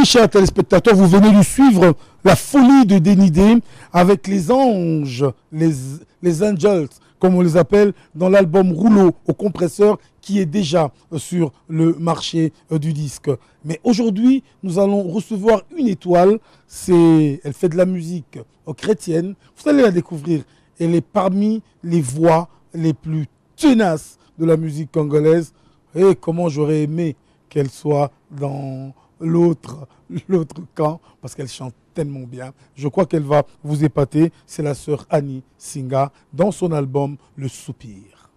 Oui, chers téléspectateurs, vous venez de suivre la folie de Dénidé avec les anges, les angels, comme on les appelle, dans l'album Rouleau au compresseur qui est déjà sur le marché du disque. Mais aujourd'hui, nous allons recevoir une étoile. Elle fait de la musique chrétienne. Vous allez la découvrir. Elle est parmi les voix les plus tenaces de la musique congolaise. Et comment j'aurais aimé qu'elle soit dans l'autre camp, parce qu'elle chante tellement bien. Je crois qu'elle va vous épater. C'est la sœur Annie Singa dans son album Le Soupir.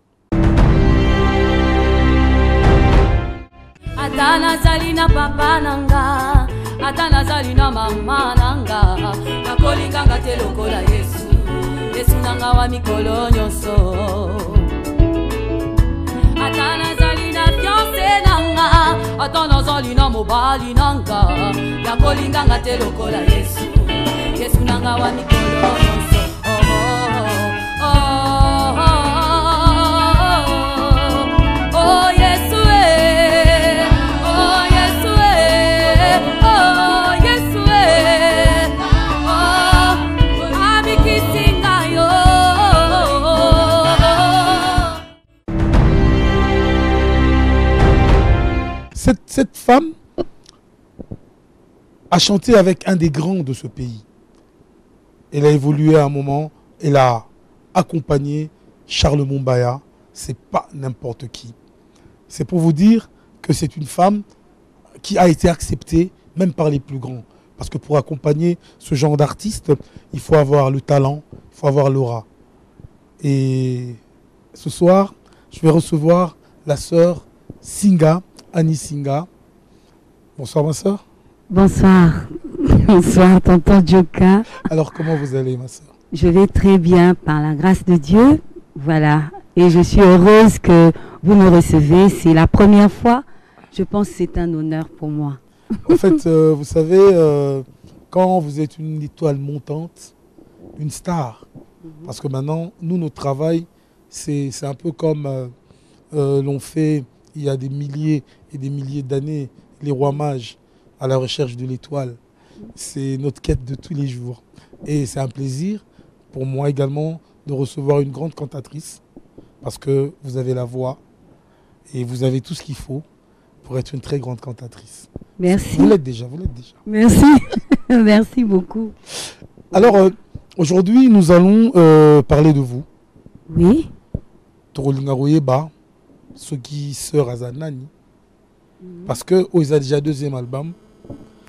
Atana zalina papa nanga, atana zalina mama nanga, nakolinganga te lokola Yesu, Yesu nanga wa mikolo nyonso. Atana zalina fiancé nanga, atana zalina mobali nanga, nakolinganga te lokola Yesu, Yesu nanga wa mikolo nyonso. Cette femme a chanté avec un des grands de ce pays. Elle a évolué à un moment, elle a accompagné Charles Mumbaya. C'est pas n'importe qui. C'est pour vous dire que c'est une femme qui a été acceptée même par les plus grands. Parce que pour accompagner ce genre d'artiste, il faut avoir le talent, il faut avoir l'aura. Et ce soir, je vais recevoir la sœur Singa, Annie Singa. Bonsoir ma sœur. Bonsoir. Bonsoir tonton Djoka. Alors comment vous allez ma sœur? Je vais très bien par la grâce de Dieu. Voilà. Et je suis heureuse que vous me recevez. C'est la première fois. Je pense que c'est un honneur pour moi. En fait, vous savez, quand vous êtes une étoile montante, une star, parce que maintenant, nous, notre travail, c'est un peu comme l'ont fait il y a des milliers et des milliers d'années, les rois mages à la recherche de l'étoile. C'est notre quête de tous les jours. Et c'est un plaisir pour moi également de recevoir une grande cantatrice, parce que vous avez la voix et vous avez tout ce qu'il faut pour être une très grande cantatrice. Merci. Vous l'êtes déjà, vous l'êtes déjà. Merci. Merci beaucoup. Alors, aujourd'hui, nous allons parler de vous. Oui. Torolingaroyeba, ce qui sœur Azanani. Parce que ils ont déjà deuxième album.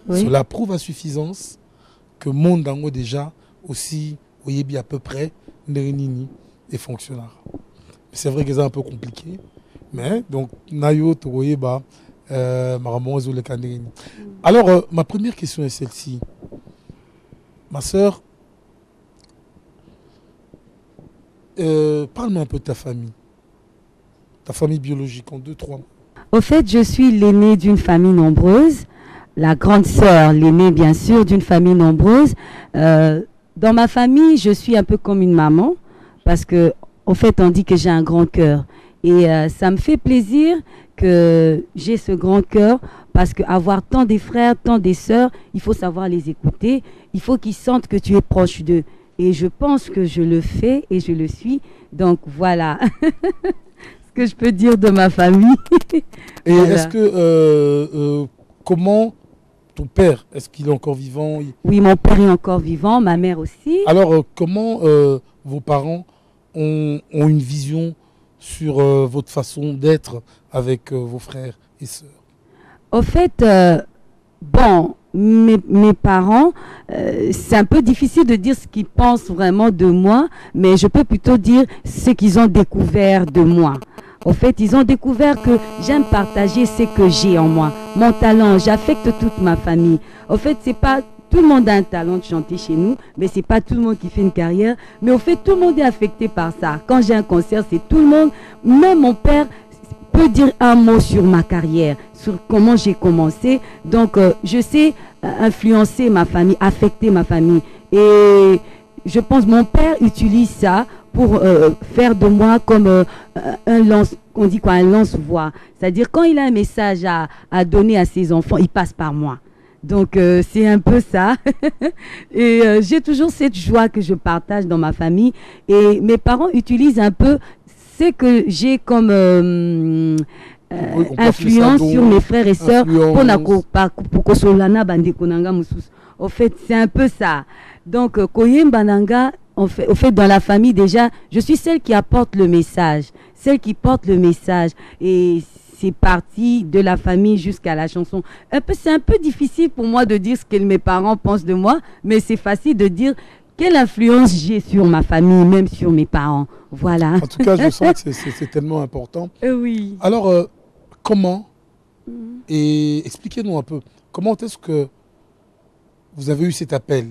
Oui. Cela prouve à suffisance que Mondango déjà aussi, Oyebi à peu près, Nerenini est fonctionnaire. C'est vrai que c'est un peu compliqué. Mais donc, Nayo, Toroyeba, Maramon, Zolekanderini. Alors, ma première question est celle-ci. Ma sœur, parle-moi un peu de ta famille. Ta famille biologique en 2-3 mots. Au fait, je suis l'aînée d'une famille nombreuse. La grande sœur, l'aînée bien sûr, d'une famille nombreuse. Dans ma famille, je suis un peu comme une maman. Parce que, au fait, on dit que j'ai un grand cœur. Et ça me fait plaisir que j'ai ce grand cœur. Parce qu'avoir tant des frères, tant des sœurs, il faut savoir les écouter. Il faut qu'ils sentent que tu es proche d'eux. Et je pense que je le fais et je le suis. Donc voilà. Que je peux dire de ma famille. Et voilà. Est-ce que, comment ton père, est-ce qu'il est encore vivant? Oui, mon père est encore vivant, ma mère aussi. Alors, comment vos parents ont une vision sur votre façon d'être avec vos frères et sœurs? Au fait, bon, mes parents, c'est un peu difficile de dire ce qu'ils pensent vraiment de moi, mais je peux plutôt dire ce qu'ils ont découvert de moi. Au fait, ils ont découvert que j'aime partager ce que j'ai en moi. Mon talent, j'affecte toute ma famille. Au fait, c'est pas tout le monde a un talent de chanter chez nous, mais c'est pas tout le monde qui fait une carrière. Mais au fait, tout le monde est affecté par ça. Quand j'ai un concert, c'est tout le monde. Même mon père peut dire un mot sur ma carrière, sur comment j'ai commencé. Donc, je sais influencer ma famille, affecter ma famille. Et je pense que mon père utilise ça pour faire de moi comme un lance, on dit quoi, un lance-voix. C'est-à-dire quand il a un message à donner à ses enfants, il passe par moi. Donc, c'est un peu ça. Et j'ai toujours cette joie que je partage dans ma famille. Et mes parents utilisent un peu ce que j'ai comme influence sur mes frères et sœurs. Au fait, c'est un peu ça. Donc, Koyemba Nanga, au fait, dans la famille, déjà, je suis celle qui apporte le message. Celle qui porte le message. Et c'est parti de la famille jusqu'à la chanson. C'est un peu difficile pour moi de dire ce que mes parents pensent de moi, mais c'est facile de dire quelle influence j'ai sur ma famille, même sur mes parents. Voilà. En tout cas, je sens que c'est tellement important. Oui. Alors, comment, et expliquez-nous un peu, comment est-ce que vous avez eu cet appel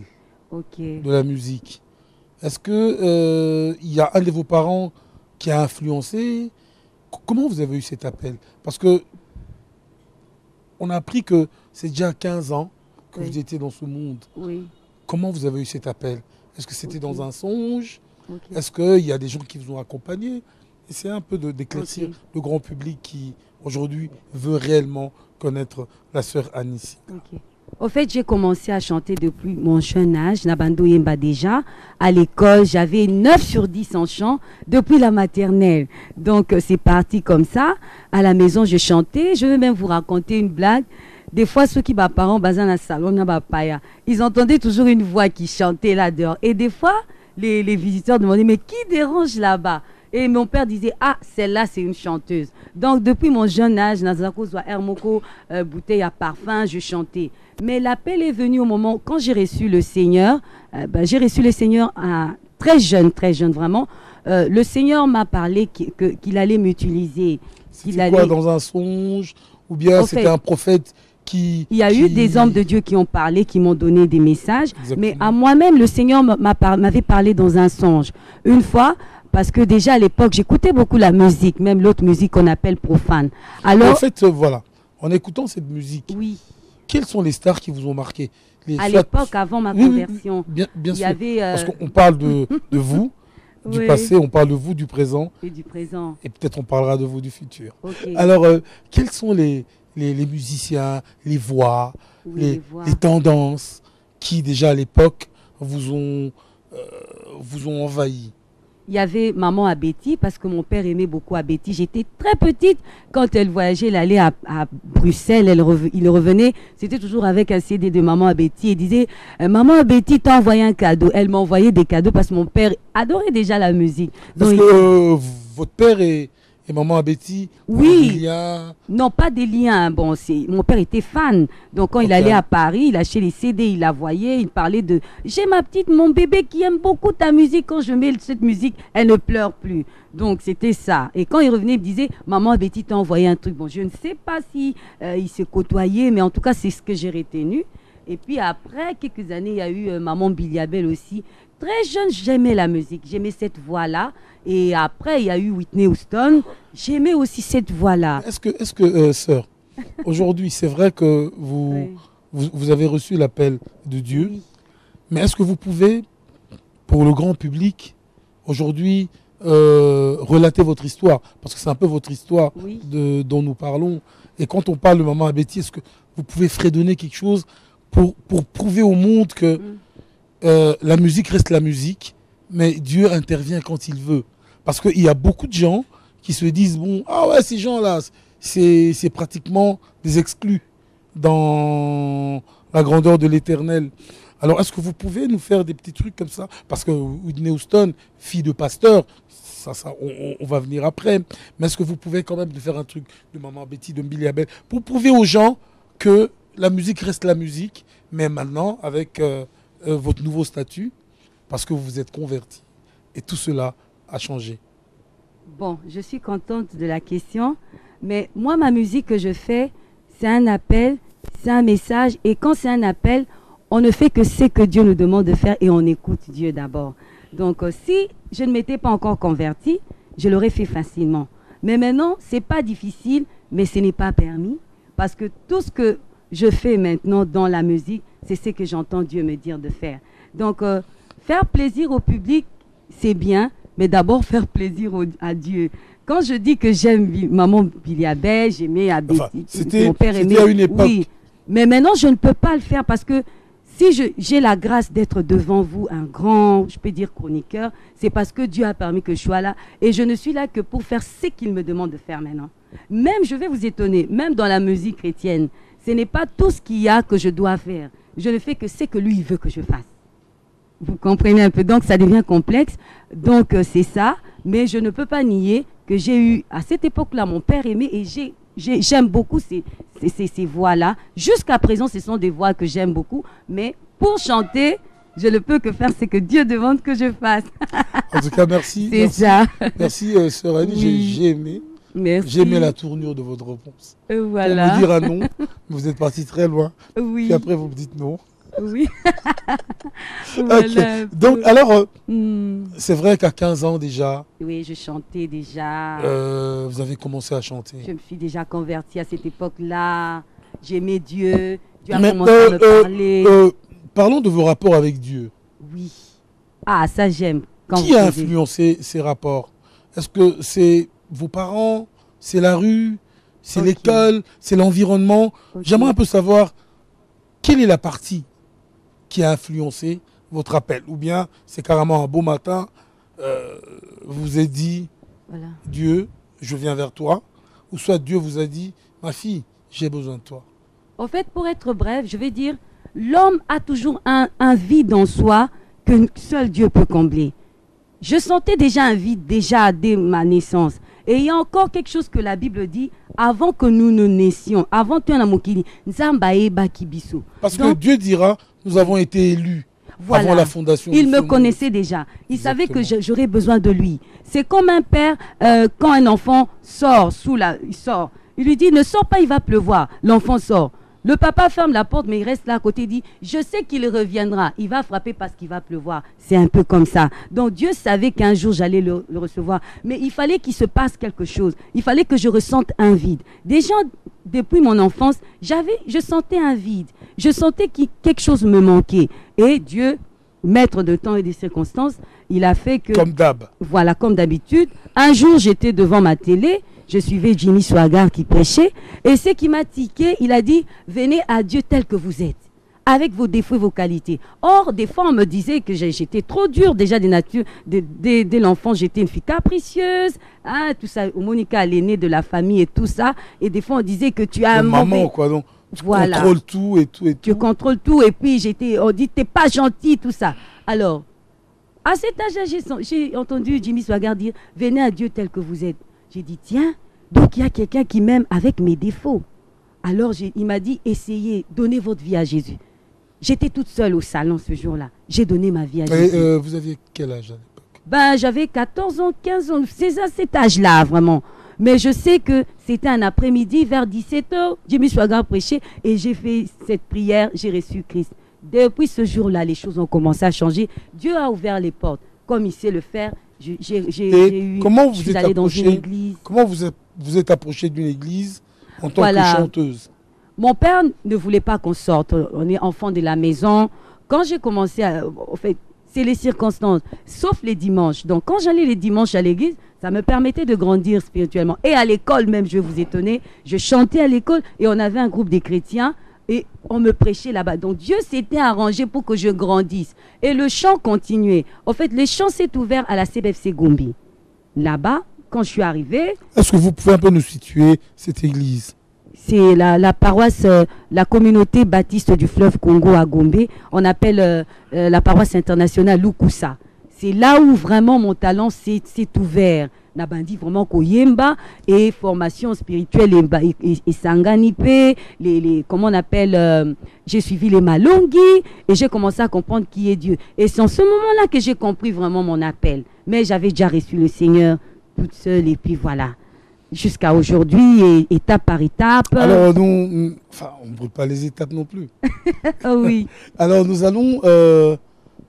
de la musique? Est-ce que il y a un de vos parents qui a influencé? Comment vous avez eu cet appel? Parce que on a appris que c'est déjà 15 ans que vous étiez dans ce monde. Oui. Comment vous avez eu cet appel? Est-ce que c'était dans un songe? Est-ce qu'il y a des gens qui vous ont accompagné? Essayez un peu d'éclaircir le grand public qui, aujourd'hui, veut réellement connaître la sœur Anicia. Au fait, j'ai commencé à chanter depuis mon jeune âge, Nabando Yemba déjà. À l'école, j'avais 9 sur 10 en chant depuis la maternelle. Donc, c'est parti comme ça. À la maison, je chantais. Je vais même vous raconter une blague. Des fois, ceux qui m'ont parents dans le salon, ils entendaient toujours une voix qui chantait là dehors. Et des fois, les visiteurs demandaient, mais qui dérange là-bas? Et mon père disait, ah, celle-là, c'est une chanteuse. Donc, depuis mon jeune âge, Nazako, Hermoko, bouteille à parfum, je chantais. Mais l'appel est venu au moment, quand j'ai reçu le Seigneur, j'ai reçu le Seigneur très jeune vraiment. Le Seigneur m'a parlé qu'il allait m'utiliser. C'était quoi, dans un songe? Ou bien c'était un prophète qui... Il y a eu des hommes de Dieu qui ont parlé, qui m'ont donné des messages. Exactement. Mais à moi-même, le Seigneur m'avait parlé dans un songe. Une fois... Parce que déjà à l'époque, j'écoutais beaucoup la musique, même l'autre musique qu'on appelle profane. Alors, en fait, voilà, en écoutant cette musique, quelles sont les stars qui vous ont marqué? À l'époque, avant ma conversion, bien sûr. Parce qu'on parle de vous, du passé, on parle de vous, du présent. Et du présent. Et peut-être on parlera de vous du futur. Alors, quels sont les musiciens, les voix, les tendances qui, déjà à l'époque, vous ont envahi? Il y avait maman Abeti, parce que mon père aimait beaucoup Abeti. J'étais très petite. Quand elle voyageait, elle allait à Bruxelles, il revenait. C'était toujours avec un CD de maman Abeti. Elle disait, maman Abeti t'a envoyé un cadeau. Elle m'envoyait des cadeaux parce que mon père adorait déjà la musique. Parce que votre père et maman Abeti, oui, non, pas des liens. Bon, mon père était fan. Donc quand il allait à Paris, il achetait les CD, il la voyait, il parlait de j'ai mon bébé qui aime beaucoup ta musique. Quand je mets cette musique, elle ne pleure plus. Donc c'était ça. Et quand il revenait, il me disait maman Abeti t'a envoyé un truc. Bon, je ne sais pas si ils se côtoyaient, mais en tout cas c'est ce que j'ai retenu. Et puis après quelques années, il y a eu maman Biliabel aussi. Très jeune, j'aimais la musique, j'aimais cette voix-là. Et après, il y a eu Whitney Houston. J'aimais aussi cette voix-là. Est-ce que sœur, aujourd'hui, c'est vrai que vous avez reçu l'appel de Dieu, mais est-ce que vous pouvez, pour le grand public, aujourd'hui, relater votre histoire? Parce que c'est un peu votre histoire dont nous parlons. Et quand on parle de maman Abeti, est-ce que vous pouvez fredonner quelque chose pour prouver au monde que la musique reste la musique, mais Dieu intervient quand il veut? Parce qu'il y a beaucoup de gens qui se disent, bon, ah ouais, ces gens-là, c'est pratiquement des exclus dans la grandeur de l'Éternel. Alors, est-ce que vous pouvez nous faire des petits trucs comme ça? Parce que Whitney Houston, fille de pasteur, on va venir après. Mais est-ce que vous pouvez quand même nous faire un truc de maman Betty, de Biliabel, pour prouver aux gens que la musique reste la musique, mais maintenant, avec votre nouveau statut, parce que vous vous êtes converti. Et tout cela a changé. Bon, je suis contente de la question, mais moi, ma musique que je fais, c'est un appel, c'est un message, et quand c'est un appel, on ne fait que ce que Dieu nous demande de faire et on écoute Dieu d'abord. Donc, si je ne m'étais pas encore convertie, je l'aurais fait facilement. Mais maintenant, ce n'est pas difficile, mais ce n'est pas permis, parce que tout ce que je fais maintenant dans la musique, c'est ce que j'entends Dieu me dire de faire. Donc, faire plaisir au public, c'est bien, mais d'abord faire plaisir à Dieu. Quand je dis que j'aime maman Biliabel, j'aimais Abeti, mon père aimait. À une époque, Mais maintenant, je ne peux pas le faire parce que si j'ai la grâce d'être devant vous, un grand, je peux dire chroniqueur, c'est parce que Dieu a permis que je sois là. Et je ne suis là que pour faire ce qu'il me demande de faire maintenant. Même, je vais vous étonner, même dans la musique chrétienne, ce n'est pas tout ce qu'il y a que je dois faire. Je ne fais que ce que lui veut que je fasse. Vous comprenez un peu, donc ça devient complexe. Donc c'est ça, mais je ne peux pas nier que j'ai eu, à cette époque-là, mon père aimé et j'aime beaucoup ces voix-là. Jusqu'à présent, ce sont des voix que j'aime beaucoup, mais pour chanter, je ne peux que faire ce que Dieu demande que je fasse. En tout cas, merci. C'est ça. Merci, Sœur Annie, Oui. j'ai aimé. Merci. J'ai aimé la tournure de votre réponse. Voilà. Pour me dire un non, vous êtes parti très loin. Oui. Puis après, vous me dites non. Oui. Voilà. Donc, alors, Hmm. c'est vrai qu'à 15 ans déjà, Oui, je chantais déjà. vous avez commencé à chanter. Je me suis déjà convertie à cette époque-là. J'aimais Dieu. Dieu a Mais, commencé à me parler. parlons de vos rapports avec Dieu. Oui. Ah, ça j'aime. Quand Qui vous a posez- influencé ces rapports? Est-ce que c'est vos parents, c'est la rue, c'est Ok. l'école, c'est l'environnement? Ok. J'aimerais un peu savoir quelle est la partie qui a influencé votre appel. Ou bien c'est carrément un beau matin, vous vous êtes dit, Voilà. Dieu, je viens vers toi. Ou soit Dieu vous a dit, ma fille, j'ai besoin de toi. En fait, pour être bref, je vais dire, l'homme a toujours un vide en soi que seul Dieu peut combler. Je sentais déjà un vide déjà dès ma naissance. Et il y a encore quelque chose que la Bible dit, avant que nous ne naissions, avant que nous naissions. Parce que Donc, Dieu dira, nous avons été élus Voilà. avant la fondation Il du me monde. connaissait déjà. Il savait que Exactement. j'aurais besoin de lui. C'est comme un père, quand un enfant sort, il sort. Il lui dit, ne sors pas, il va pleuvoir. L'enfant sort. Le papa ferme la porte, mais il reste là à côté, il dit, je sais qu'il reviendra. Il va frapper parce qu'il va pleuvoir. C'est un peu comme ça. Donc Dieu savait qu'un jour j'allais le recevoir. Mais il fallait qu'il se passe quelque chose. Il fallait que je ressente un vide. Déjà, depuis mon enfance, je sentais un vide. Je sentais que quelque chose me manquait. Et Dieu, maître de temps et des circonstances, il a fait que... Comme d'hab. Voilà, comme d'habitude. Un jour, j'étais devant ma télé, je suivais Jimmy Swaggart qui prêchait, et ce qui m'a tiqué, il a dit, venez à Dieu tel que vous êtes, avec vos défauts et vos qualités. Or, des fois, on me disait que j'étais trop dure déjà dès l'enfance, j'étais une fille capricieuse, hein, tout ça. Monica, l'aînée de la famille et tout ça, et des fois, on disait que tu as un Maman, mauvais... quoi, donc. Tu Voilà. contrôles tout et tout et Tu tout. contrôles tout, et puis on dit, t'es pas gentil, tout ça. Alors, à cet âge-là, j'ai entendu Jimmy Swaggart dire, venez à Dieu tel que vous êtes. J'ai dit, tiens, donc il y a quelqu'un qui m'aime avec mes défauts. Alors, il m'a dit, essayez, donnez votre vie à Jésus. J'étais toute seule au salon ce jour-là. J'ai donné ma vie à Mais, Jésus. vous aviez quel âge à l'époque? Ben, j'avais 14 ans, 15 ans, c'est à cet âge-là, vraiment. Mais je sais que c'était un après-midi, vers 17h, Jimmy Swaggart prêchait et j'ai fait cette prière, j'ai reçu Christ. Depuis ce jour-là, les choses ont commencé à changer. Dieu a ouvert les portes. Comme il sait le faire, comment vous je suis êtes allée dans une approché église. Comment vous êtes approché d'une église en tant Voilà. que chanteuse? Mon père ne voulait pas qu'on sorte. On est enfant de la maison. Quand j'ai commencé en fait, c'est les circonstances, sauf les dimanches. Donc, quand j'allais les dimanches à l'église, ça me permettait de grandir spirituellement. Et à l'école même, je vais vous étonner, je chantais à l'école et on avait un groupe des chrétiens et on me prêchait là-bas. Donc, Dieu s'était arrangé pour que je grandisse. Et le chant continuait. En fait, le chant s'est ouvert à la CBFC Gombe. Là-bas, quand je suis arrivée, Est-ce que vous pouvez un peu nous situer cette église? c'est la paroisse, la communauté baptiste du fleuve Congo à Gombe. On appelle la paroisse internationale Lukusa. C'est là où vraiment mon talent s'est ouvert. Nabandi vraiment Koyemba et formation spirituelle et Sanganipe, comment on appelle, j'ai suivi les Malongi et j'ai commencé à comprendre qui est Dieu. Et c'est en ce moment-là que j'ai compris vraiment mon appel. Mais j'avais déjà reçu le Seigneur toute seule et puis voilà. Jusqu'à aujourd'hui, et étape par étape. Alors, nous, enfin, on ne brûle pas les étapes non plus. Oh oui. Alors, nous allons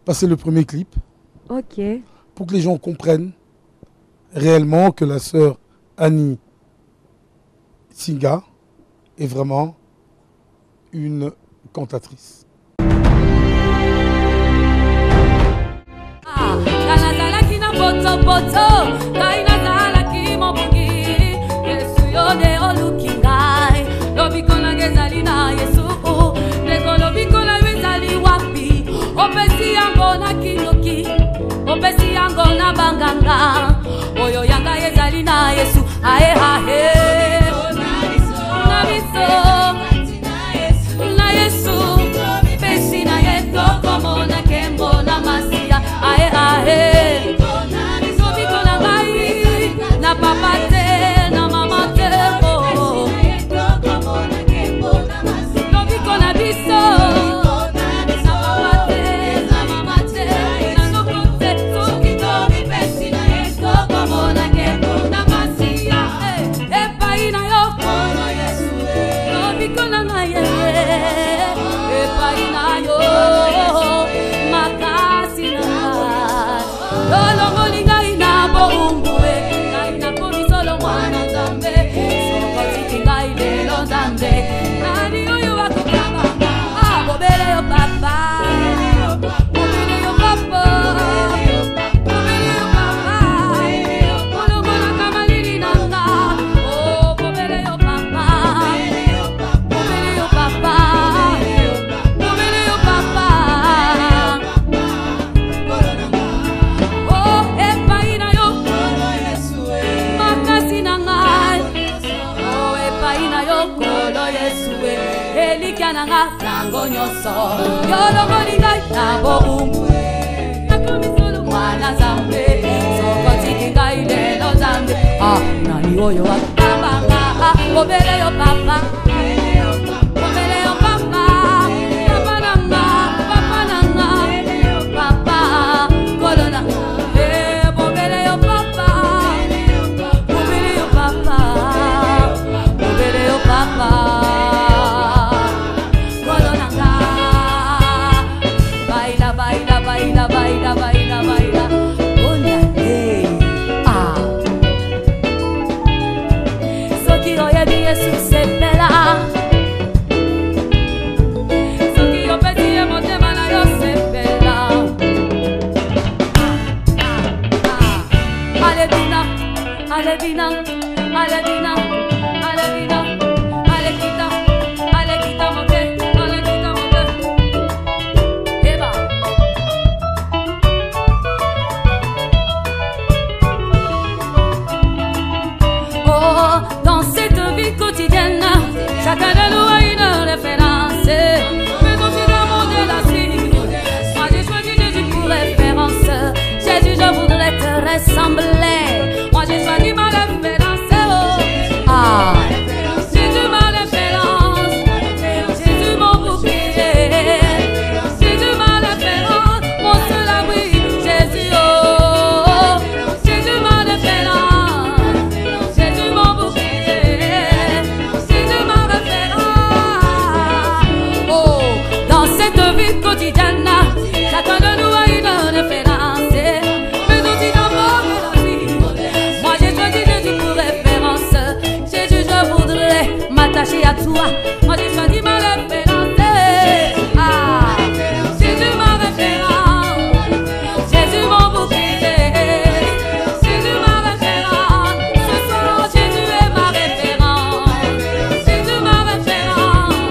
passer le premier clip Ok. pour que les gens comprennent réellement que la sœur Annie Singa est vraiment une cantatrice. Nazalaki na poto ngai nazalaki mobongi Yesu yo nde oluki ngai lobiko na ngai ezali na Yesu ae ae na biso na Yesu pesi na yeto komo na kembo na masia ae ae tobiko na ngai na papa te na mama te tobiko na biso Oyo akabanga obele yo papa obele yo papa papa nanga papa kolona obele yo papa obele yo papa obele yo papa kolona baila baila baila baila baila baila Jesus se pela Soki yo peti e motema na yo se pela Alevina, Alevina, Alevina, Alevina, Alekita, Alekita mote, Alekita mote Eva Oh, dans cette vie quotidienne, chacun de nous a une référence. Mais aussi dans le monde de la suite, moi j'ai choisi Jésus pour référence. Jésus, je voudrais te ressembler. Moi j'ai choisi ma référence. Ah, Jésus ma référence. Jésus mon bouclier. Jésus ma référence. Mon seul abri. Jésus oh. Jésus ma référence. Jésus mon bouclier. Jésus ma référence. Oh, dans cette vie quotidienne, chacun de nous a une référence. Mais aussi dans mon vie, moi j'ai choisi Jésus pour référence. Jésus, je voudrais m'attacher à toi. Moi j'ai choisi ma référence. Ah, Jésus ma référence. Jésus mon bouclier. Jésus ma référence. Ce soir Jésus est ma référence. Jésus ma référence.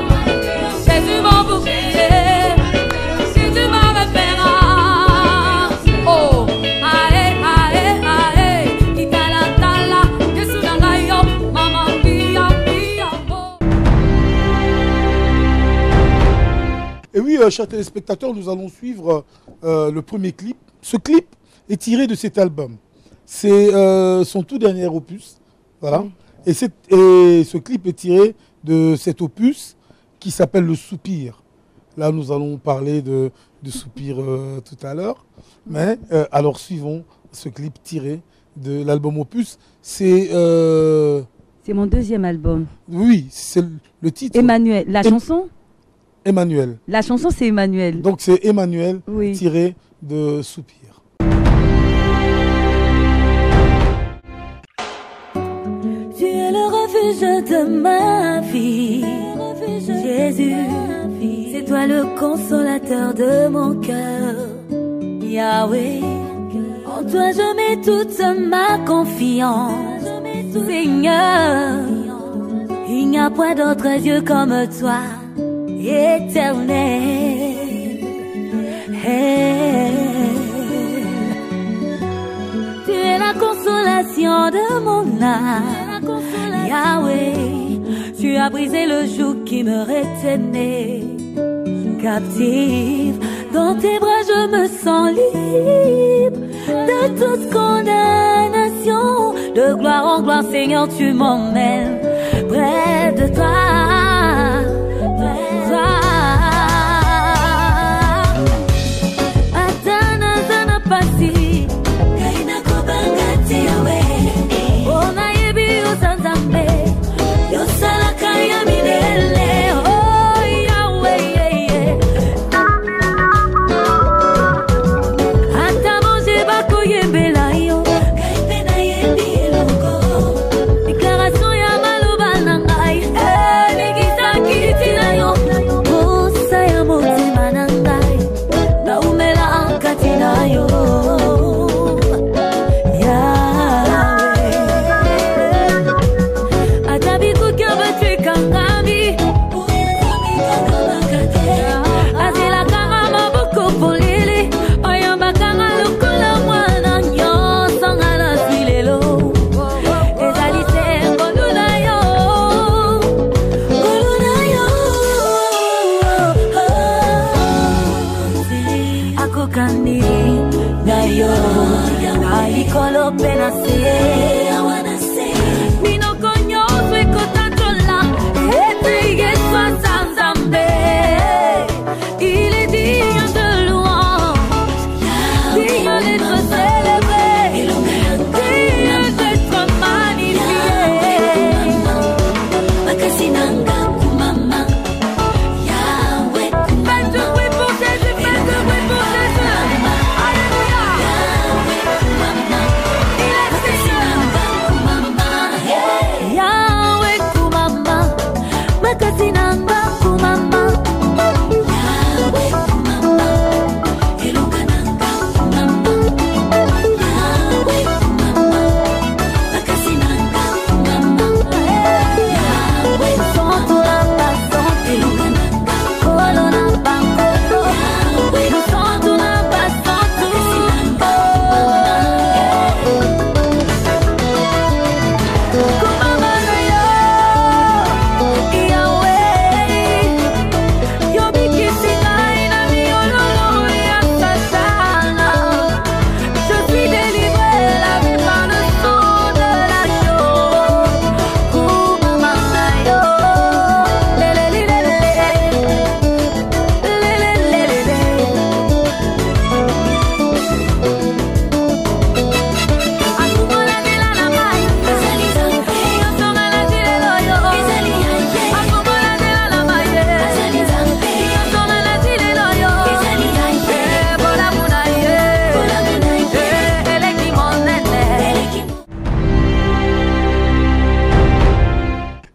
Jésus mon bouclier. Jésus ma référence. Oh, ae ae ae. Itala tala. Yesu nangayo. Mama pia pia. Oh. Et oui, chers téléspectateurs, nous allons suivre le premier clip. Ce clip est tiré de cet album. C'est son tout dernier opus. Voilà. Et ce clip est tiré de cet opus qui s'appelle Le Soupir. Là, nous allons parler de Soupir tout à l'heure. Mais alors, suivons ce clip tiré de l'album opus. C'est mon deuxième album. oui, c'est le titre. Emmanuel. La chanson Emmanuel. La chanson, c'est Emmanuel. Donc c'est Emmanuel Oui. tiré de Soupir. Tu es le refuge de ma vie, Jésus. C'est toi le consolateur de mon cœur, Yahweh. En toi je mets toute ma confiance, Seigneur. Il n'y a point d'autre Dieu comme toi, éternel. Tu es la consolation de mon âme. Yahweh, tu as brisé le joug qui me retenait captive. Dans tes bras je me sens libre de toute condamnation. De gloire en gloire, Seigneur, tu m'emmènes près de toi.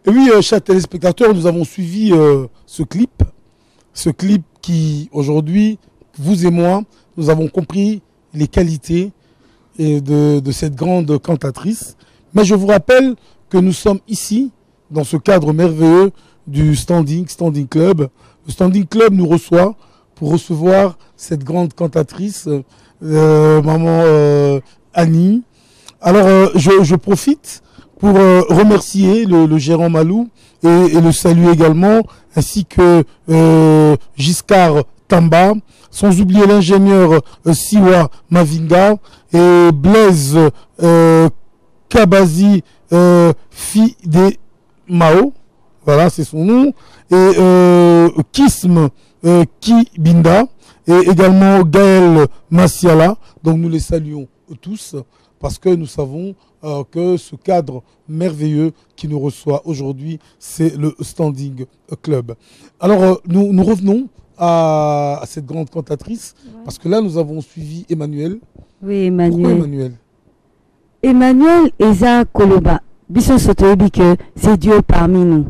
Oui, chers téléspectateurs, nous avons suivi ce clip qui, aujourd'hui, vous et moi, nous avons compris les qualités de cette grande cantatrice. Mais je vous rappelle que nous sommes ici, dans ce cadre merveilleux du Standing Club. Le Standing Club nous reçoit pour recevoir cette grande cantatrice, maman Annie. Alors, je profite pour remercier le gérant Malou et le saluer également, ainsi que Giscard Tamba, sans oublier l'ingénieur Siwa Mavinga et Blaise Kabazi Fide Mao, voilà c'est son nom, et Kism Kibinda, et également Gaël Massiala. Donc nous les saluons tous parce que nous savons que ce cadre merveilleux qui nous reçoit aujourd'hui, c'est le Standing Club. Alors, nous revenons à cette grande cantatrice, parce que là, nous avons suivi Emmanuel. Oui, Emmanuel. Pourquoi Emmanuel? Emmanuel Eza Koloba. Bisson Sotoyebi que c'est Dieu parmi nous.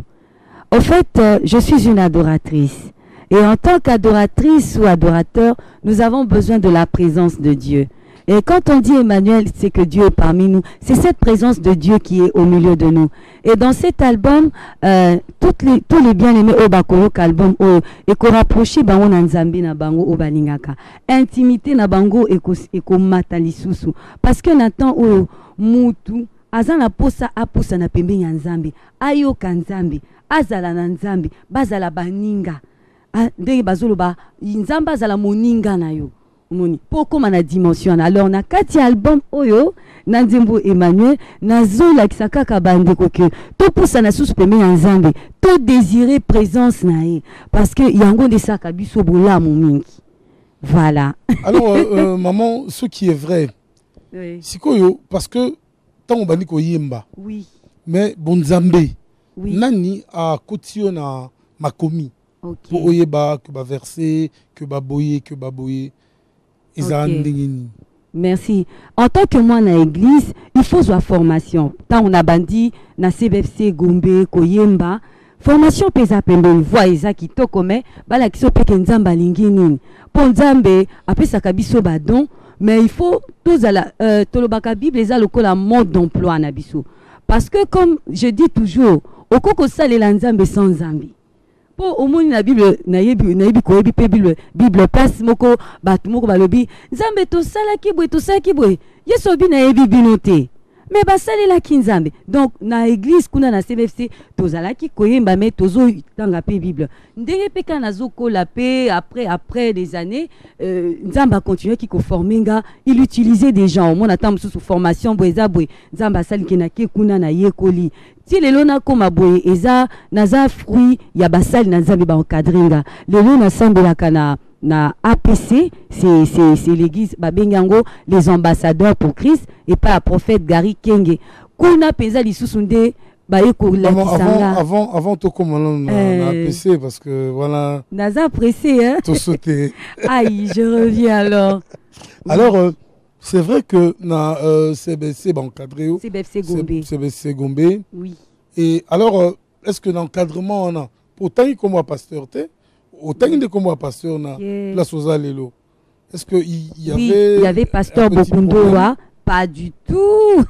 En fait, je suis une adoratrice. Et en tant qu'adoratrice ou adorateur, nous avons besoin de la présence de Dieu. Et quand on dit Emmanuel, c'est que Dieu est parmi nous. C'est cette présence de Dieu qui est au milieu de nous. Et dans cet album, tous les bien-aimés au bakolo album et qu'on rapproche bango na nzambe na bango au balingaka. Intimité na bango et ko matalisusu. Parce que n'attend au mutu azana posa apusa na pembeni ya nzambe ayoka nzambe azala na nzambe bazala baninga ndenge bazoloba nzambe azala moninga na yo moni pokoma na dimension alors na kati ya album oyo na nzembo Emmanuel nazolakisa kaka bandeko ke topusa na susu pembeni ya nzambe to désirer présence na ye parce que yango nde esaka biso bolamu mingi voilà. Alors maman, ce qui est vrai Oui. sikoyo parce que tant on bani ko yemba Oui. mais bonzambe Oui. nani a kotio na makomi Ok. pour oyeba que ba verser que ba boyer que ba boyer ezala Ok. ndenge nini. Merci. En tant que moi na église, il faut la formation. Tant on a bandi na CBFC Gombe Koyemba, formation pesa pembeni voix eza kitoko mais bala kiso peke nzamba lingi nini. Po nzambe apesa kabiso badon, mais il faut tous à la tolobaka Bible eza lokola mode d'emploi na biso. Parce que comme je dis toujours, okoko salela nzambe sans nzambi. Po omoni na Bible na yebi ko yebi pe Bible passe moko batu moko balobi nzambe to sala ki boy yeso bi na yebi binote mais basalela ki nzambe donc na église kuna na CBFC tozala ki koyemba mais tozo tanga pe Bible ndenge pe kana zokola pe après des années nzamba continuer ki ko forminga il utilisait des gens au monde attend sous formation boeza boy nzamba sali ki na ke kuna na yekoli ti lelo na koma boye eza naza fruit ya basali na nzambe ba encadringa lelo na sambelaka na APC c'est l'église babengango les ambassadeurs pour Christ et pas prophète Gary Kenge kuna peza lisusu nde baye ko la kisanga avant to koma na APC parce que voilà naza pressé hein to sauter. Aïe je reviens alors. Alors c'est vrai que na CBC ba encadré CBFC Gombe. CBC Gombe. Oui. Et alors est-ce que l'encadrement on a pourtant il comme pasteur té autant de comme pasteur na place aux alelo. Est-ce que il y avait pasteur Bokundoa pas du tout.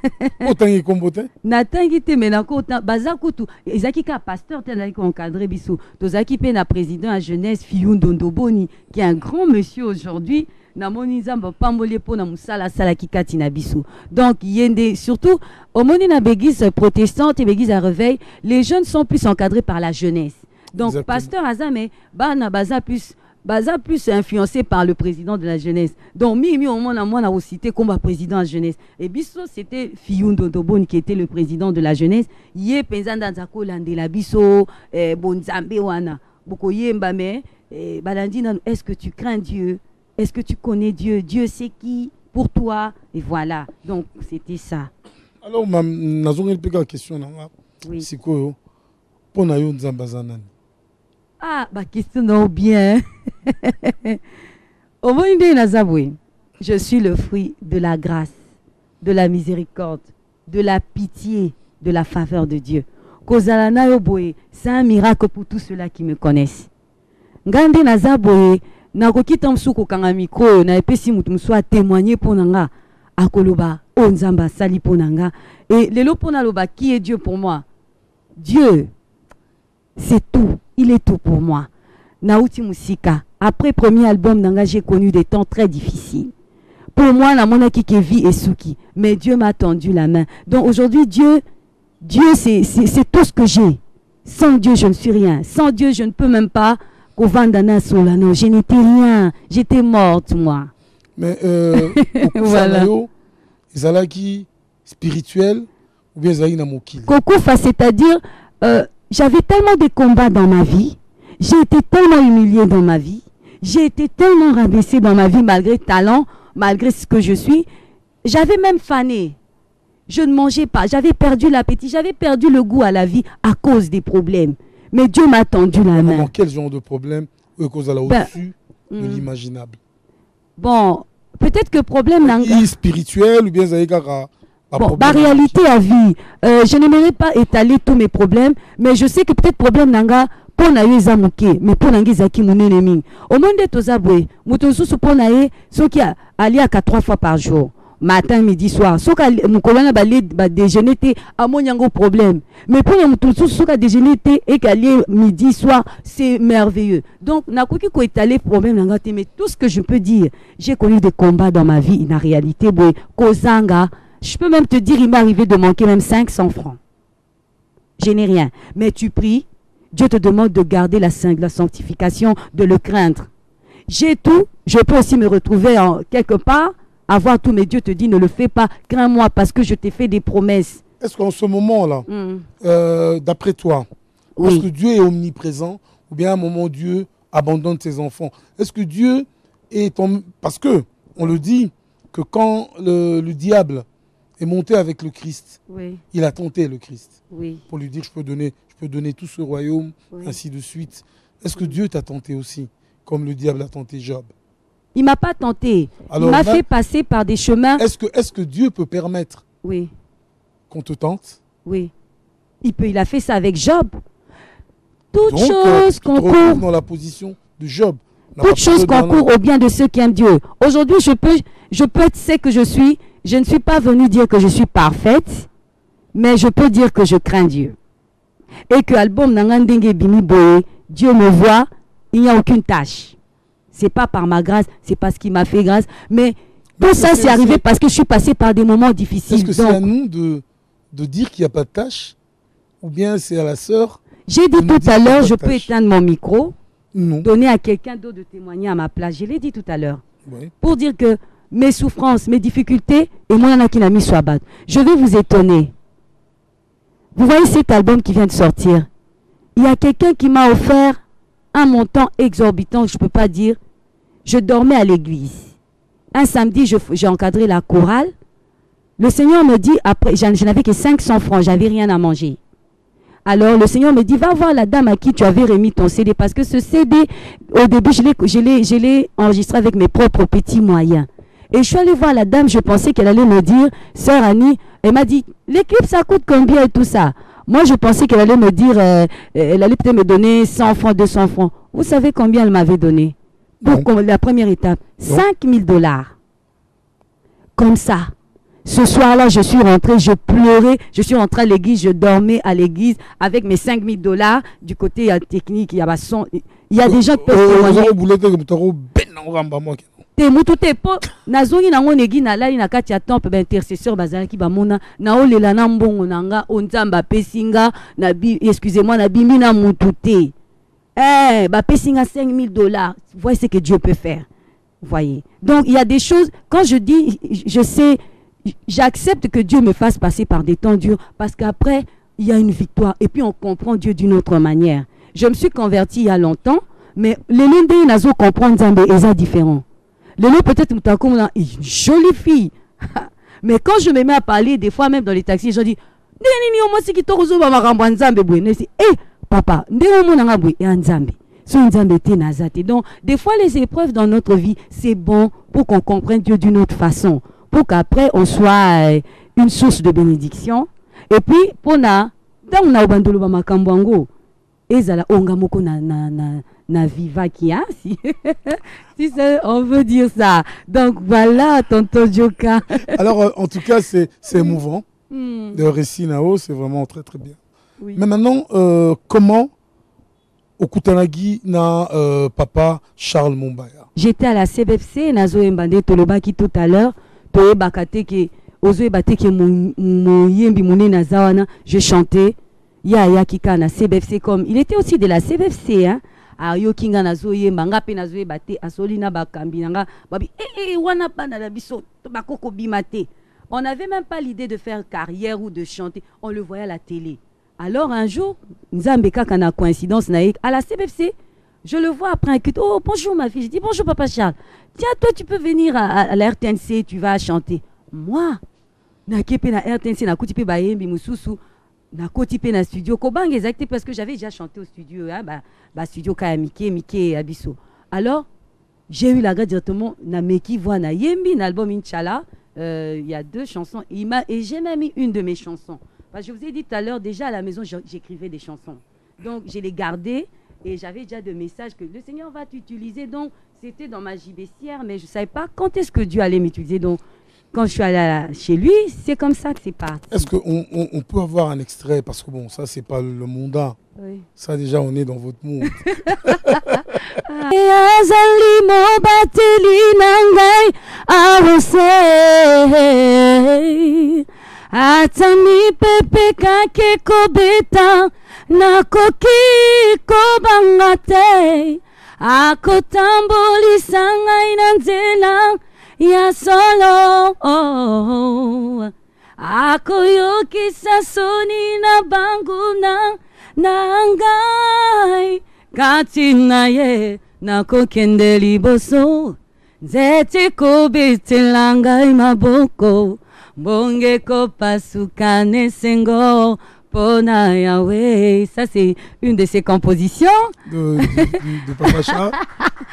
Autant il comme autant natangi te menako autant bazakutu ezaki ka pasteur te na encadré biso tozaki pe na président à jeunesse Fiyou Ndondoboni qui est un grand monsieur aujourd'hui. Namoni nzamba pamboli po na musala sala kikati na biso. Donc yende surtout au moni na béguise protestante et béguise à réveil, les jeunes sont plus encadrés par la jeunesse. Donc exactement. Pasteur Azame bana baza plus influencé par le président de la jeunesse. Donc mi au moins na aussi cité comme président de la jeunesse. Et biso c'était Fiyou Ndondoboni qui était le président de la jeunesse. Yé penzanda nzako landela biso bonzambe wana. Boko yemba mais balandi est-ce que tu crains Dieu? Est-ce que tu connais Dieu? Dieu c'est qui pour toi? Et voilà. Donc c'était ça. Alors nazonga une question nanga. Oui. Sikoyo pona yo nzamba zanani. Ah, bah question non bien. Au moins nazabwe. Je suis le fruit de la grâce, de la miséricorde, de la pitié, de la faveur de Dieu. Kozalana yo boye, c'est un miracle pour tous ceux-là qui me connaissent. Ngande nazabwe nakoki tamsuko kanga micro na epesi mutu mswa témoigner ponanga akoloba o nzamba sali ponanga et lelo pona loba qui est Dieu pour moi. Dieu c'est tout, il est tout pour moi. Nauti musika après premier album nanga j'ai connu des temps très difficiles. Pour moi la mona ki vie et souki mais Dieu m'a tendu la main. Donc aujourd'hui Dieu c'est tout ce que j'ai. Sans Dieu je ne suis rien. Sans Dieu je ne peux même pas non, je n'étais rien, j'étais morte moi. Mais voilà. Izalaki spirituel ou bien Zaï na mokili. Kokufa, c'est-à-dire j'avais tellement de combats dans ma vie, j'ai été tellement humiliée dans ma vie, j'ai été tellement rabaissée dans ma vie malgré talent, malgré ce que je suis. J'avais même fané. Je ne mangeais pas, j'avais perdu l'appétit, j'avais perdu le goût à la vie à cause des problèmes. Mais Dieu m'a tendu la main. Quel genre de problème cause à la au-dessus de l'imaginable? Bon, peut-être que problème spirituel ou bien ça bon, la réalité à vie. Je n'aimerais pas étaler tous mes problèmes, mais je sais que peut-être problème nanga pour naïe zamuke, mais pour nangi zaki munenemi. Au monde de tozabwe, mutosusu pour naïe, ce qui a allé à 3 fois par jour. Matin, midi, soir. Ce que mon colonel va déjeuner à mon yango problème. Mais pour nous ce que déjeuner et qu'aller midi, soir, c'est merveilleux. Donc, n'a pas qu'on étalé problème mais tout ce que je peux dire, j'ai connu des combats dans ma vie, une réalité, boy, kozanga, Je peux même te dire, il m'est arrivé de manquer même 500 francs. Je n'ai rien. Mais tu pries, Dieu te demande de garder la sanctification, de le craindre. J'ai tout, je peux aussi me retrouver quelque part, avoir tout, mais Dieu te dit, ne le fais pas, crains-moi parce que je t'ai fait des promesses. Est-ce qu'en ce moment-là, d'après toi, est-ce que Dieu est omniprésent ou bien à un moment Dieu abandonne ses enfants? Est-ce que Dieu est... Parce que on le dit que quand le diable est monté avec le Christ, il a tenté le Christ pour lui dire je peux donner tout ce royaume, ainsi de suite. Est-ce que Dieu t'a tenté aussi, comme le diable a tenté Job? Il ne m'a pas tenté. Alors, il m'a fait passer par des chemins. Est-ce que Dieu peut permettre qu'on te tente? Oui. Il a fait ça avec Job. Toute chose concourt dans la position de Job. Toute chose concourt au bien de ceux qui aiment Dieu. Aujourd'hui, je peux être ce que je suis. Je ne suis pas venue dire que je suis parfaite, mais je peux dire que je crains Dieu. Et que l'album Nangandenge Bini Boye, Dieu me voit, il n'y a aucune tâche. C'est pas par ma grâce, c'est parce qu'il m'a fait grâce. Mais tout ça, c'est arrivé parce que je suis passée par des moments difficiles. Est-ce que c'est à nous de dire qu'il n'y a pas de tâche? Ou bien c'est à la sœur? J'ai dit tout à l'heure, je peux éteindre mon micro, donner à quelqu'un d'autre de témoigner à ma place. Je l'ai dit tout à l'heure. Pour dire que mes souffrances, mes difficultés, et moi, il y en a qui n'a mis sur la batte. Je vais vous étonner. Vous voyez cet album qui vient de sortir? Il y a quelqu'un qui m'a offert un montant exorbitant, je ne peux pas dire. Je dormais à l'église. Un samedi, j'ai encadré la chorale. Le Seigneur me dit, après, je n'avais que 500 francs, j'avais rien à manger. Alors le Seigneur me dit, va voir la dame à qui tu avais remis ton CD, parce que ce CD, au début, je l'ai enregistré avec mes propres petits moyens. Et je suis allée voir la dame, je pensais qu'elle allait me dire, sœur Annie, elle m'a dit, l'équipe ça coûte combien et tout ça? Moi je pensais qu'elle allait me dire, elle allait peut-être me donner 100 francs, 200 francs. Vous savez combien elle m'avait donné? Pour la première étape, 5000 $. Comme ça. Ce soir-là, je suis rentrée, je pleurais, je suis rentrée à l'église, je dormais à l'église avec mes 5000 $ du côté technique, il y a des gens qui peuvent témoigner. Te mutu te po nazongi nango negi na lali na kati ya temple ba intercesseur bazalaki ba mona na olela na mbongo nanga onzamba pesinga na excusez-moi na bimi na mutu te ba pesinga 5000 $. Voyez ce que Dieu peut faire. Voyez. Donc il y a des choses, quand je dis je sais, j'accepte que Dieu me fasse passer par des temps durs parce qu'après il y a une victoire et puis on comprend Dieu d'une autre manière. Je me suis convertie il y a longtemps, mais les lundés nazo comprendre Nzambe est différent. Le nom peut-être une jolie fille. Mais quand je me mets à parler, des fois même dans les taxis, je dis, papa, donc, des fois, les épreuves dans notre vie, c'est bon pour qu'on comprenne Dieu d'une autre façon. Pour qu'après, on soit une source de bénédiction. Et puis, pour na ezala onga moko na viva qui a si on veut dire ça. Donc voilà tonton Joka. Alors en tout cas c'est émouvant. Le récit Nao, c'est vraiment très très bien. Mais maintenant comment Okutanagi na papa Charles Mumbaya? J'étais à la CBFC nazo embande tolobaki tout à l'heure to bakate ke ozo ebate ke moyembi mune na zawana, je chantais. Ya kika na CBFC comme il était aussi de la CBFC hein. A yokinga nazo yemba ngape nazo ebate asolina bakambi nanga babi wana bana la biso bakoko bimate. On n'avait même pas l'idée de faire carrière ou de chanter, on le voyait à la télé. Alors un jour, Nzambe kaka na coïncidence naïque à la CBFC, je le vois après un culte. Oh bonjour ma fille, je dis bonjour papa Charles. Tiens toi tu peux venir à la RTNC, tu vas chanter. Moi na kepe na RTNC na kutipe bayembi mususu. Na kotipe na studio kobang exact parce que j'avais déjà chanté au studio hein, studio kaya Mike Abisso. Alors j'ai eu la grâce directement na meki voix na yembi na album Inch'Allah, il y a 2 chansons et j'ai même mis une de mes chansons parce que je vous ai dit tout à l'heure déjà à la maison j'écrivais des chansons. Donc je les gardais et j'avais déjà des messages que le Seigneur va t'utiliser, donc c'était dans ma gibecière mais je savais pas quand est-ce que Dieu allait m'utiliser, donc quand je suis allée chez lui, c'est comme ça que c'est parti. Est-ce qu'on peut avoir un extrait? Parce que bon, ça, c'est pas le mondain. Oui. Ça, déjà, on est dans votre monde. avance atami pepe kake kobeta nakoki kobanga te akotambulisa ngai na nzela ya solo akoyokisa soni na banguna na ngai kati na ye nakokende liboso nzete kobetela ngai maboko bonge kopasuka nesengo pona Yahweh. Ça c'est une de ses compositions de Papa Charles.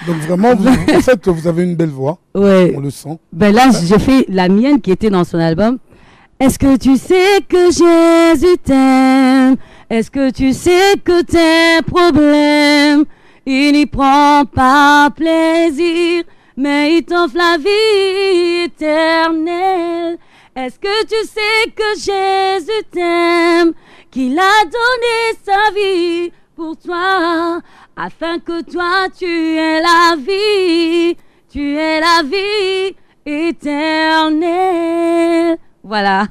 Donc vraiment, en fait, vous avez une belle voix. Ouais. On le sent. Ben là, j'ai fait la mienne qui était dans son album. Est-ce que tu sais que Jésus t'aime? Est-ce que tu sais que tes problèmes, il n'y prend pas plaisir, mais il t'offre la vie éternelle? Est-ce que tu sais que Jésus t'aime, qu'il a donné sa vie pour toi, afin que toi tu aies la vie éternelle. Voilà.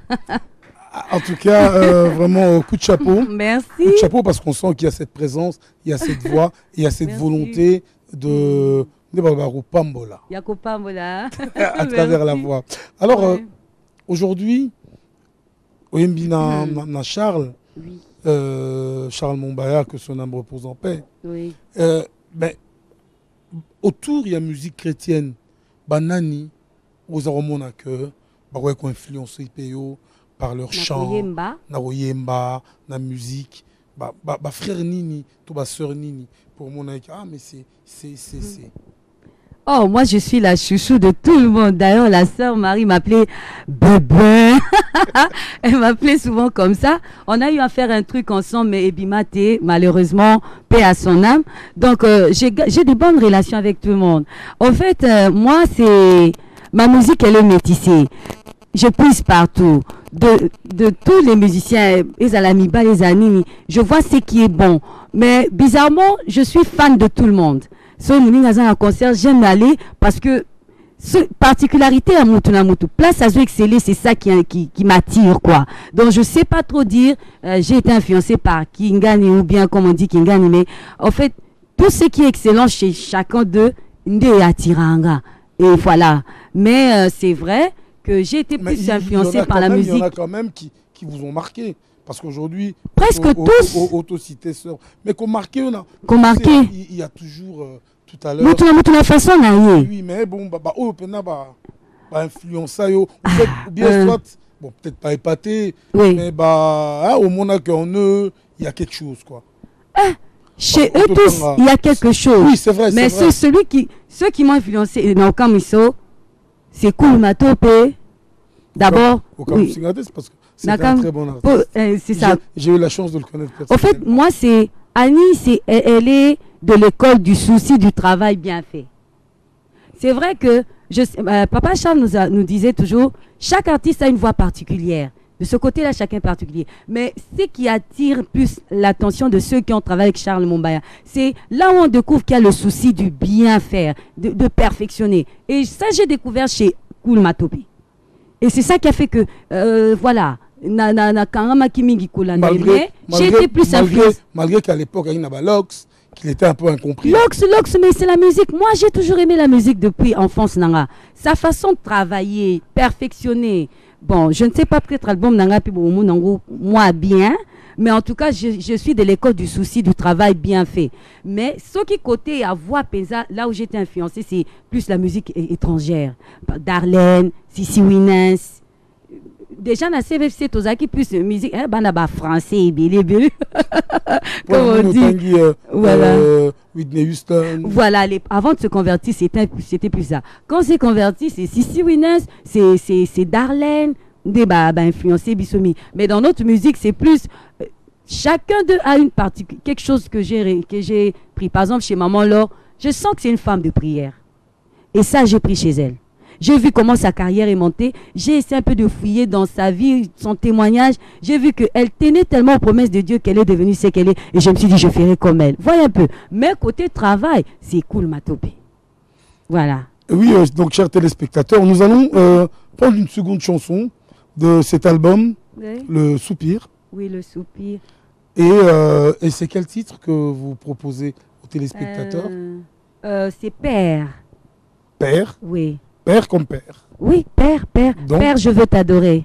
En tout cas, vraiment, coup de chapeau. Merci. Coup de chapeau parce qu'on sent qu'il y a cette présence, il y a cette voix, il y a cette volonté de Pambola. Yako Pambola. À travers la voix. Alors, aujourd'hui, Oyembi na Charles, oui. Charles Mombaya, que son âme repose en paix. Oui. Ben, autour, il y a musique chrétienne. Banani, aux aromons à cœur, qui ont influencé PO par leur chant, na oyemba, na musique. Frère Nini, toi, sœur Nini, pour mon avis, ah, mais c'est. Oh, moi, je suis la chouchou de tout le monde. D'ailleurs, la sœur Marie m'appelait bébé. Elle m'appelait souvent comme ça. On a eu à faire un truc ensemble, mais Ebimate, malheureusement, paix à son âme. Donc, j'ai des bonnes relations avec tout le monde. En fait, moi, ma musique, elle est métissée. Je puise partout. De tous les musiciens, les Alamiba, les Animi, je vois ce qui est bon. Mais bizarrement, je suis fan de tout le monde. Si on est un concert, j'aime aller parce que particularité à Moutou, place à exceller, c'est ça qui m'attire, quoi. Donc je sais pas trop dire, j'ai été influencé par Kingani ou bien comme on dit Kingani, mais en fait, tout ce qui est excellent chez chacun d'eux, n'est attiranga. Et voilà. Mais c'est vrai que j'ai été plus influencé par la musique. Il y en a quand même qui vous ont marqué. Parce qu'aujourd'hui, presque tous, autocité sœur, mais qu'on marqué, il y a toujours tout à l'heure. Notre façon oui, mais bon, influence ou bien soit, bon, peut-être pas épaté, oui. Mais au monde qu'en eux, il y a quelque chose, quoi. Chez eux tous, il y a quelque chose. Oui, c'est vrai. Mais ceux qui m'ont influencé, c'est Koul Matope. D'abord, oui. C'est parce que c'est un très bon artiste. C'est ça. J'ai eu la chance de le connaître personnellement. En fait, moi, c'est Annie, elle est de l'école du souci du travail bien fait. C'est vrai que Papa Charles nous disait toujours, chaque artiste a une voix particulière. De ce côté-là, chacun particulier. Mais ce qui attire plus l'attention de ceux qui ont travaillé avec Charles Mombaya, c'est là où on découvre qu'il y a le souci du bien faire, de perfectionner. Et ça, j'ai découvert chez Koul Matopi. Et c'est ça qui a fait que, voilà, j'ai été plus influencé. Malgré qu'à l'époque, il y avait Lox, qu'il était un peu incompris. Lox, mais c'est la musique. Moi, j'ai toujours aimé la musique depuis enfance. Nanga. Sa façon de travailler, perfectionner. Bon, je ne sais pas, peut-être album Nanga, puis moi bien. Mais en tout cas, je suis de l'école du souci du travail bien fait. Mais ce qui côté à voix pesa, là où j'étais influencé, c'est plus la musique étrangère. Darlene, Sissi Winnens. Déjà, dans CVFC, Tozaki, plus musique, français, bilé. Comme on dit. Voilà. Whitney Houston. Voilà, avant de se convertir, c'était plus ça. Quand on s'est converti, c'est Sissi Winnens, c'est Darlene. Influencé Bissomi. Mais dans notre musique, c'est plus chacun d'eux a une partie, quelque chose que j'ai pris. Par exemple, chez Maman Laure, je sens que c'est une femme de prière. Et ça, j'ai pris chez elle. J'ai vu comment sa carrière est montée. J'ai essayé un peu de fouiller dans sa vie, son témoignage. J'ai vu qu'elle tenait tellement aux promesses de Dieu qu'elle est devenue ce qu'elle est. Et je me suis dit, je ferai comme elle. Voyez un peu. Mais côté travail, c'est Koul Matope. Voilà. Oui, donc chers téléspectateurs, nous allons prendre une seconde chanson de cet album, Oui. Le Soupir. Oui, le soupir. Et c'est quel titre que vous proposez aux téléspectateurs? C'est Père. Père, Oui. père comme père. Oui, Père, Père. Donc- Père, je veux t'adorer.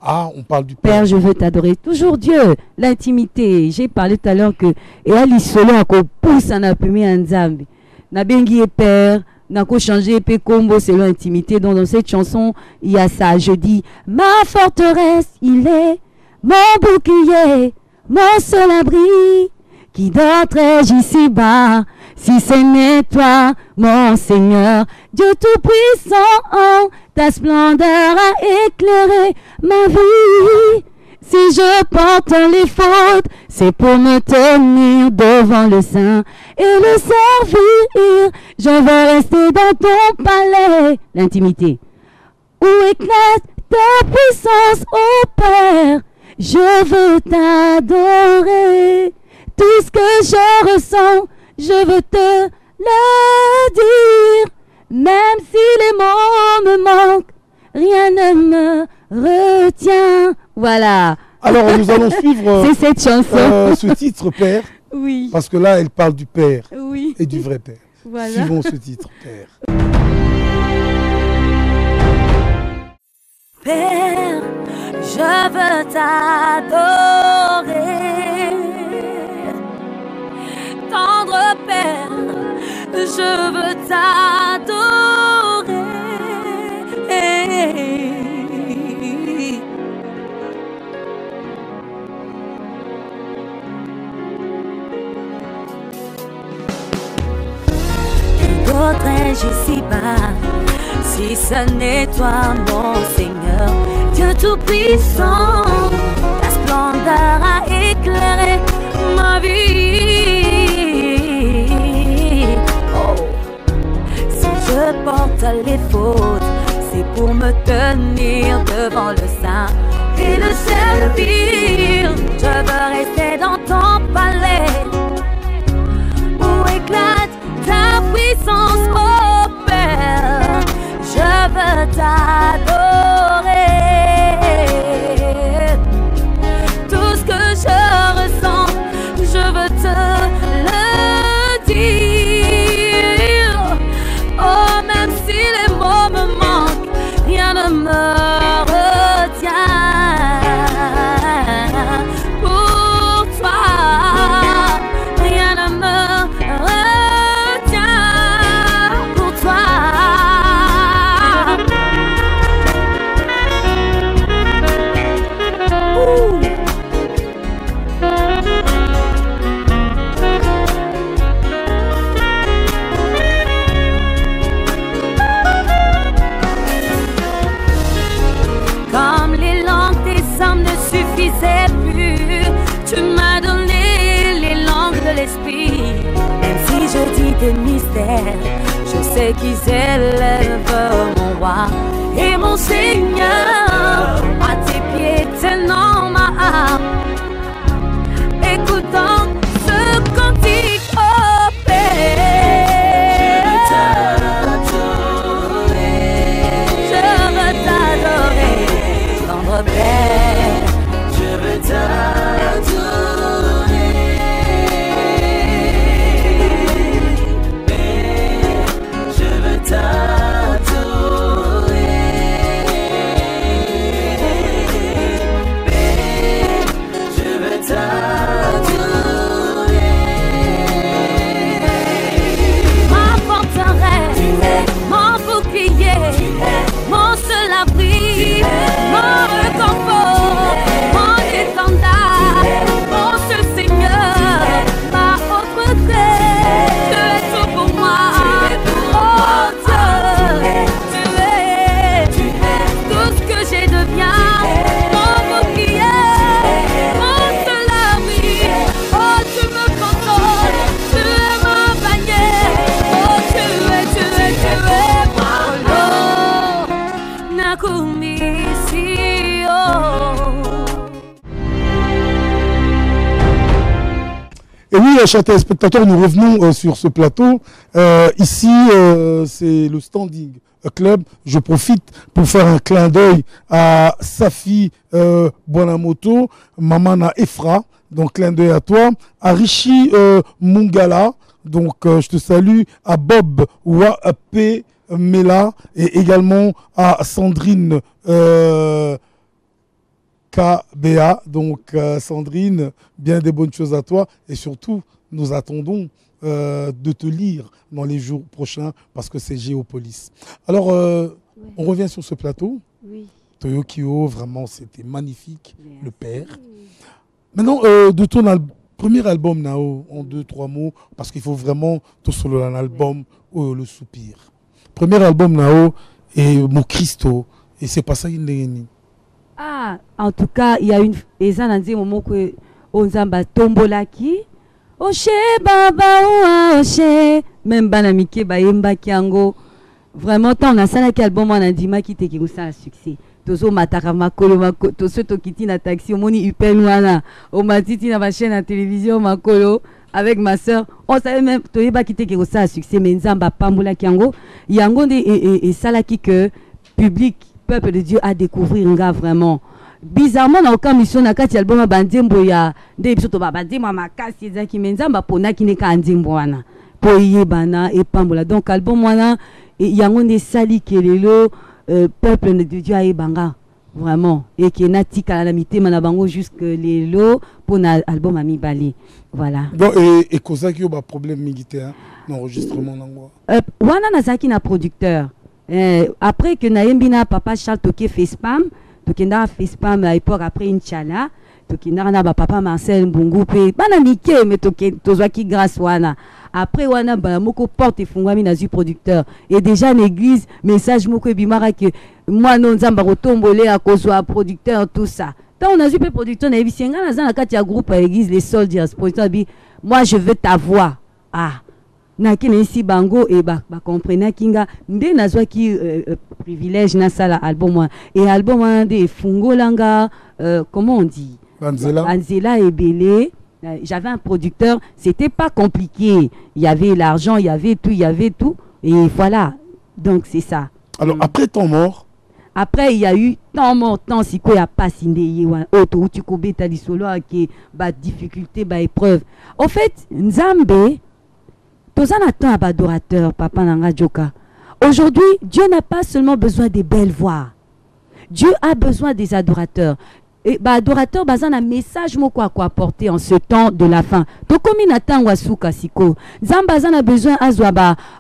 Ah, on parle du père. Père, je veux t'adorer. Toujours Dieu, l'intimité. J'ai parlé tout à l'heure que et à l'isolé encore pousse en appumé en Zambie. Na bengi et Père, n'a qu'au changer pe combo selon l'intimité. Donc dans cette chanson, il y a ça. Je dis ma forteresse, il est mon bouclier, mon seul abri. Qui d'autre ici-bas, si ce n'est toi, mon Seigneur, Dieu Tout-Puissant, ta splendeur a éclairé ma vie. Si je porte les fautes, c'est pour me tenir devant le Saint et le servir. Je veux rester dans ton palais, l'intimité, où éclate ta puissance, ô Père. Je veux t'adorer. Tout ce que je ressens, je veux te le dire. Même si les mots me manquent, rien ne me retient. Voilà. Alors, nous allons suivre C'est cette chanson. ce titre, Père, Oui. parce que là, elle parle du père Oui. et du vrai père. Voilà. Suivons ce titre, Père. Père, je veux t'adorer. Tendre Père, je veux t'adorer. D'autres ici-bas, si ce n'est toi, mon Seigneur, Dieu Tout-Puissant, ta splendeur a éclairé ma vie. Oh. Si je porte les fautes, c'est pour me tenir devant le Saint et le servir. Je veux rester dans ton palais où éclate ta puissance, ô Père. Je veux t'adorer. Tout ce que je ressens, je veux te le dire. Oh, même si les mots me manquent, rien ne me retient. Pour toi, rien ne me retient. Pour toi. Comme les langues des hommes ne suffisaient plus, tu m'as donné les langues de l'esprit. Même si je dis des mystères, je sais qu'ils élèvent mon roi et mon Seigneur. À tes pieds tenant ma harpe, écoutant ce cantique, oh Père. Je veux t'adorer, tendre Père. Je veux t'adorer. Père, je veux t'adorer. Père, Et oui, chers téléspectateurs, nous revenons sur ce plateau. Ici, c'est le Standing Club. Je profite pour faire un clin d'œil à Safi Bonamoto, Mamana Efra, donc clin d'œil à toi, à Rishi Mungala, donc je te salue, à Bob Wape Mela et également à Sandrine KBA. Donc Sandrine, bien des bonnes choses à toi et surtout nous attendons de te lire dans les jours prochains parce que c'est Géopolis. Alors on revient sur ce plateau. Oui. Toyokio, vraiment c'était magnifique. Merci. Le père. Maintenant de ton premier album Nao en 2-3 mots parce qu'il faut vraiment tout solo un album le soupir. Premier album Nao et Mon Christo et c'est pas ça une. Ah, en tout cas, il y a une ezananzi moment que onzamba tombolaki. Oche baba oche même banamike ba yemba kiango. Vraiment tant on a ça qui album on a dit ma qui te qui ça un succès. Tozo mataka makolo makolo tozo tokiti na taxi omoni upel wana. O matiti na ba chaîne à télévision makolo avec ma sœur. On savait même toyeba qui te qui ça un succès mais nzamba pambola kiango. Yango et salaki que public peuple de Dieu a découvert un gars vraiment bizarrement na aucun mission na kati album bandembo ya nde bisoto ba bandembo makasi ezaki menzamba pona ki ne ka ndembo wana po yebana et pambola donc album wana yango ne sali kelelo peuple de Dieu a ebanga vraiment et qui na tika la mitema na bango jusque lelo pona album ami bali voilà donc et kozaki yo ba problème militaire d'enregistrement nango wana nazaki na producteur. Après que Naembina papa Charles Toké fait spam, Tokenda fait spam à l'époque après Inch'Allah, Tokenda na papa Marcel Mbungupe, bana mike mais Toké tozwaki grâce wana. Après wana bana moko porte fungwami na zu producteur et déjà l'église message moko bimara que moi non nzamba rotombole à kozwa producteur tout ça. Tant on a vu producteur na ebisenga na za kati ya groupe à l'église les soldiers producteur bi moi je veux ta voix. Ah na kine ici bango et ba comprena kinga nde nazwa ki privilège na sala album et album de fungolanga comment on dit Anzela et Belé. J'avais un producteur, c'était pas compliqué, il y avait l'argent, il y avait tout et voilà, donc c'est ça. Alors après ton mort, après il y a eu tant mort tant si quoi a pas signé auto tu kobeta di solo qui ba difficulté ba épreuve. En fait Nzambe Tozana a adorateur, papa Nanga Joka. Aujourd'hui, Dieu n'a pas seulement besoin des belles voix. Dieu a besoin des adorateurs. Et adorateur, bazan un message moko à quoi apporter en ce temps de la fin. To komi natan wasuka siko. Zambazan a besoin azwa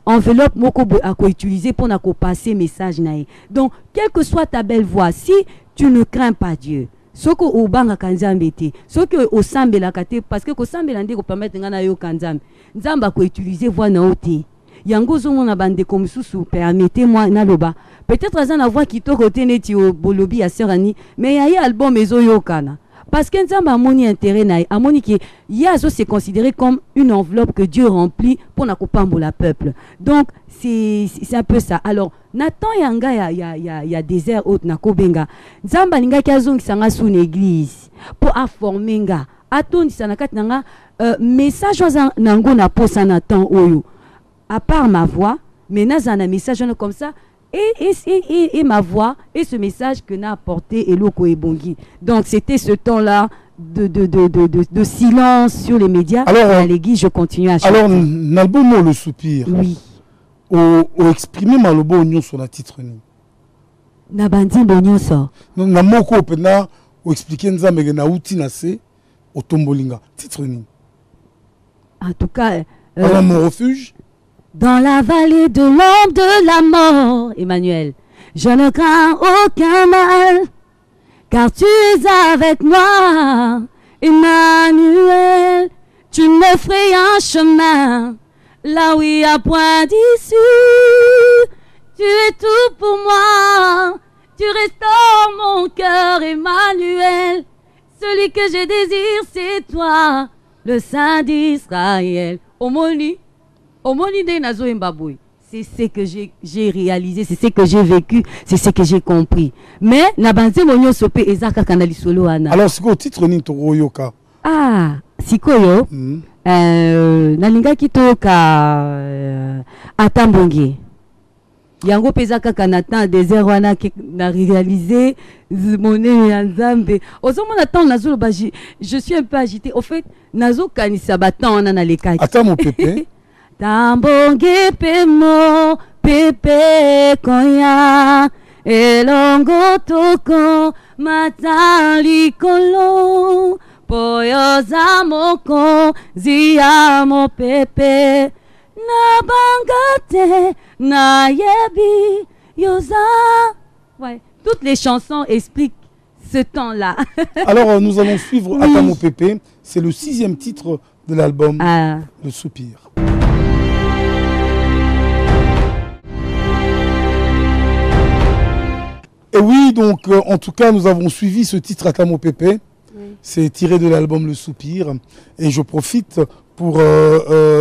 enveloppe moko à quoi utiliser pour na ko passer message nae. Donc, quelle que soit ta belle voix, si tu ne crains pas Dieu, soko obanga kanzambe te soko osambela kate parce que ko sambela ndeko permettre ngana yo kanzambe nzamba ko utiliser voix na ote yango zo mona bande comme sous permettez-moi na loba peut-être azana voix qui to côté neti o bolobi ya serani mais ya album ezo yokana parce que nzamba amoni intérêt na amoni qui yazo c'est considéré comme une enveloppe que Dieu remplit pour na ko pambola peuple donc c'est un peu ça. Alors Nathan yanga ya désert haute na kobenga nzamba linga kiazong sanga sous une église pour former nga atoni sana kat nanga message nango na posa Nathan oyo à part ma voix mais nazana message comme ça et ma voix et ce message que n'a apporté Eloko Ebongi. Donc c'était ce temps-là de silence sur les médias. Alors à l'église je continue à chanter. Alors l'album Le Soupir. Oui. O exprimer malobo onyo sur la titre ni na bandi bonyo so na moko pena o expliquer nzambe na uti na se o tombolinga titre ni en tout cas mon refuge dans la vallée de l'ombre de la mort Emmanuel je ne crains aucun mal car tu es avec moi Emmanuel tu me ferais un chemin là où il y a point d'issue, tu es tout pour moi, tu restaures mon cœur, Emmanuel. Celui que je désire, c'est toi, le Saint d'Israël. Omoni de Nazo Mbaboui. C'est ce que j'ai réalisé, c'est ce que j'ai vécu, c'est ce que j'ai compris. Mais, Nabanze Monyo Sope Ezaka Kanali Solo Ana. Alors, c'est quoi le titre ni Toro Yoka? Ah, sikoyo nalingaki toyoka atambonge yango peza kaka na temps désert wana na réaliser monene ya nzambe ozomona temps nazoloba je suis un peu agité au fait nazokanisa batemps wana nalekaki ata mopepe tambonge pemo pepe koya elongo toko mata likolo poyoza moko zia mopepe na bangate na yebi yoza. Ouais, toutes les chansons expliquent ce temps-là. Alors nous allons suivre Atamo Pépé, c'est le 6e titre de l'album Le Soupir. Et oui, donc en tout cas nous avons suivi ce titre Atamo Pépé. C'est tiré de l'album Le Soupir. Et je profite pour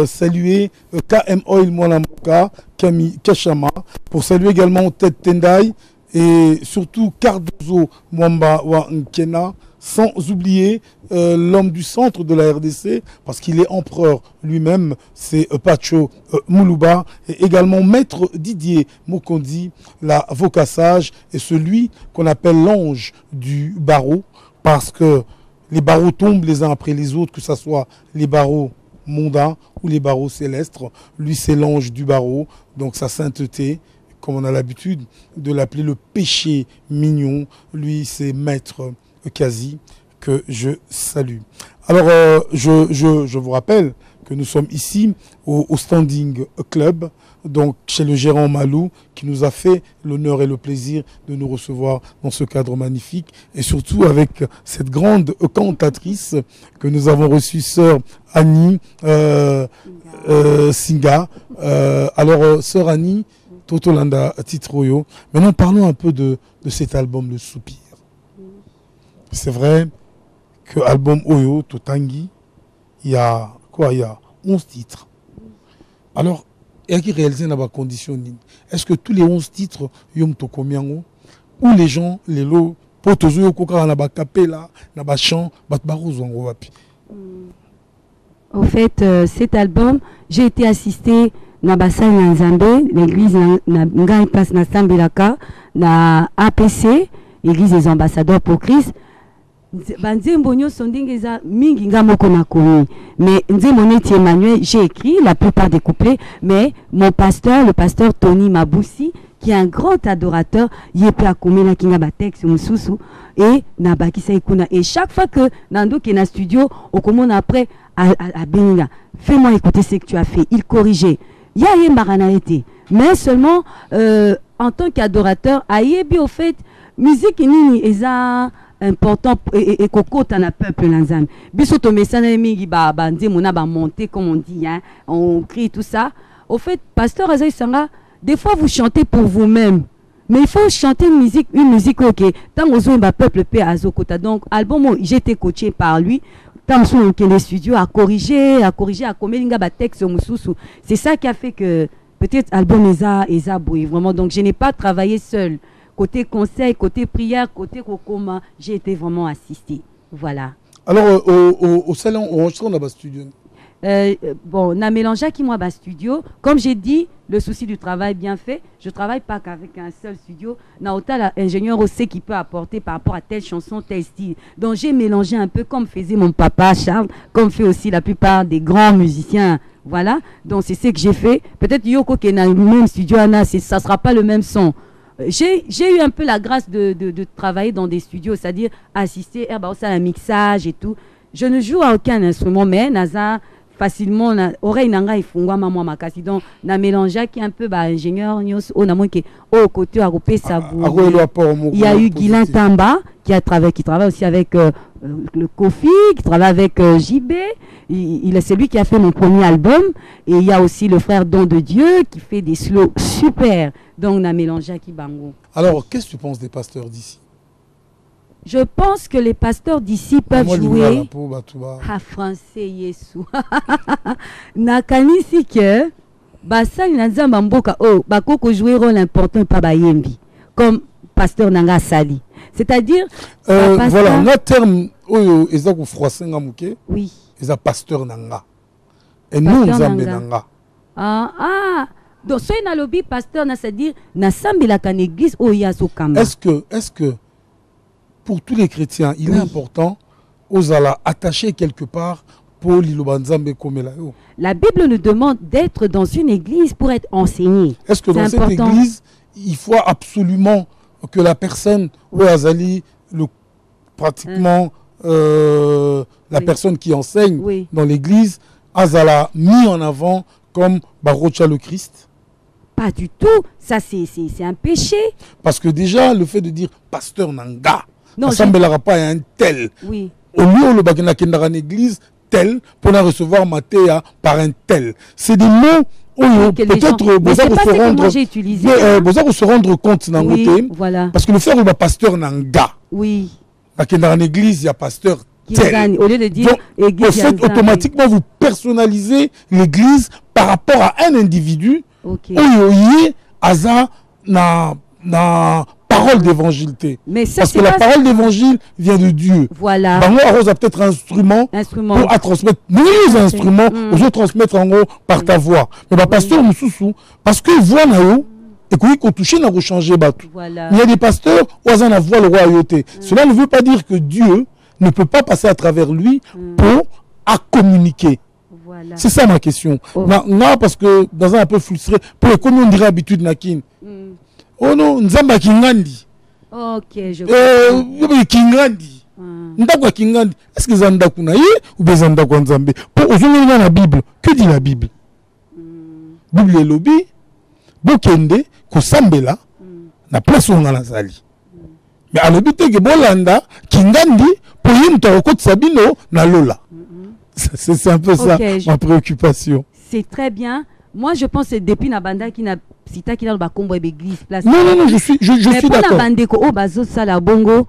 saluer KM Oil Mwanamoka, Kami Kachama, pour saluer également Ted Tendai et surtout Cardozo Mwamba wa Nkena, sans oublier l'homme du centre de la RDC, parce qu'il est empereur lui-même, c'est Pacho Moulouba, et également Maître Didier Mokondi, la vocassage, et celui qu'on appelle l'ange du barreau, parce que les barreaux tombent les uns après les autres, que ce soit les barreaux mondains ou les barreaux célestes. Lui, c'est l'ange du barreau, donc sa sainteté, comme on a l'habitude de l'appeler le péché mignon. Lui, c'est Maître Kazi, que je salue. Alors, je vous rappelle que nous sommes ici au Standing Club, donc chez le gérant Malou, qui nous a fait l'honneur et le plaisir de nous recevoir dans ce cadre magnifique, et surtout avec cette grande cantatrice que nous avons reçue, sœur Annie Singa. Alors, sœur Annie, Totolanda Titroyo, maintenant parlons un peu de cet album Le Soupir. C'est vrai que l'album Oyo, Totangi, il y a quoi? Il y a 11 titres. Alors, et qui réalisé dans la condition, est-ce que tous les 11 titres yom tokomiango ou les gens les lots pour toujours koka na ba capella na ba chant bat barozongo wapi? Au fait, cet album, j'ai été assistée na bassin na Nzambe, l'église na ngai place na Sambelaka, na APC, l'église des ambassadeurs pour Christ. Banzembonyo sondingeza mingi ngamoko na komi, mais Nzemoneti Emmanuel, j'ai écrit la plupart des couplets, mais mon pasteur, le pasteur Tony Mabousi, qui est un grand adorateur, yepe akome na kinga batex mususu et na bakisa ikuna, et chaque fois que Nando qui est na studio au comment après à Beninga, fais-moi écouter ce que tu as fait, il corrigeait. Ya ye maranarete, mais seulement en tant qu'adorateur, ayebi au fait musique nini eza important et kokota na peuple lanzam biso to mesana mingi ba bandi mona ba monter comme on dit, hein, on crie tout ça. Au fait, pasteur Azaï Sanga, des fois vous chantez pour vous-même, mais il faut chanter une musique ok tant aux ba peuple pe azokota. Donc album j'ai été coaché par lui tant que les studios à corriger à komelinga ba texte mususu. C'est ça qui a fait que peut-être album eza boy vraiment. Donc je n'ai pas travaillé seul. Côté conseil, côté prière, côté kokoma, j'ai été vraiment assistée. Voilà. Alors, au salon, on enregistre dans le studio. Bon, on a mélangé qui moi bas studio. Comme j'ai dit, le souci du travail bien fait. Je travaille pas qu'avec un seul studio. Naota, l'ingénieur aussi qui peut apporter par rapport à telle chanson, tel style. Donc j'ai mélangé un peu comme faisait mon papa Charles, comme fait aussi la plupart des grands musiciens. Voilà. Donc c'est ce que j'ai fait. Peut-être Yoko qui est dans le même studio, Anna, ça sera pas le même son. J'ai eu un peu la grâce de travailler dans des studios, c'est-à-dire assister à un mixage et tout. Je ne joue à aucun instrument, mais naza facilement oreille nanga ifungwa maman makasi. Donc na mélange qui un peu ingénieur nyos on a manqué au côté à couper ça. Il y a eu Guilain Tamba qui travaille aussi avec le Kofi, qui travaille avec JB. C'est lui qui a fait mon premier album. Et il y a aussi le frère Don de Dieu qui fait des slows super. Donc on a mélangé à Kibango. Alors, qu'est-ce que tu penses des pasteurs d'ici? Je pense que les pasteurs d'ici peuvent jouer à français Yesu. Nakanisi que basali na nzamba mboka bakoko jouer rôle important pa bayembi comme pasteur Nanga Sali. C'est-à-dire voilà, notre terme oyo eza ko froisser nga muke Oui. eza pasteur nanga et nous nzambe nanga. Donc soy na lobby pasteur na c'est-à-dire na sambela kan église oyo azokamba. Est-ce que pour tous les chrétiens il est important aux ala attacher quelque part pour liloba nzambe komela yo? La Bible nous demande d'être dans une église pour être enseigné. Est-ce que dans cette église il faut absolument que la personne ou azali le pratiquement la personne qui enseigne dans l'église azala mis en avant comme Barocha le Christ? Pas du tout, ça c'est un péché. Parce que déjà le fait de dire pasteur nanga, non, ça ne pas un tel. Oui. Au lieu de bakina kendara en église tel pour la recevoir Mathéa par un tel. C'est des mots où peut-être vous se rendre compte dans voilà. Parce que le faire le pasteur nanga. Oui. Bakina en église il y a pasteur tel. Au lieu de dire donc, en fait, automatiquement vous personnalisez l'église par rapport à un individu. Ok. Aza na parole d'évangilité. Parce que la parole d'évangile vient de Dieu. Voilà. Bango arrose a peut-être un instrument pour à transmettre. Nous instruments pour transmettre en gros par ta voix. Mais le pasteur nous sous parce que voix na yo et qu'on touche n'a changer batou. Il y a des pasteurs où aza na voix le royauté. Cela ne veut pas dire que Dieu ne peut pas passer à travers lui pour à communiquer. Voilà. C'est ça ma question. Non, parce que dans un peu frustré, pour comme on dirait habitude nakin. Oh non, nzamba kingandi. Ok, je comprends. Kingandi. Ndakwa kingandi. Est-ce que zanda kuna ye ou bezanda kwa nzambe? Pour aujourd'hui dans la Bible, que dit la Bible? Bible lobby, bokende ko sambela na place on la zali. Mais à l'obité que bolanda kingandi pour une torokot sabino na lola. C'est un peu ça ma préoccupation. C'est très bien. Moi, je pense que depuis Nabanda qui n'a cita qui n'a pas combo église place. Non, je suis d'accord. Mais pour bazo sala bongo,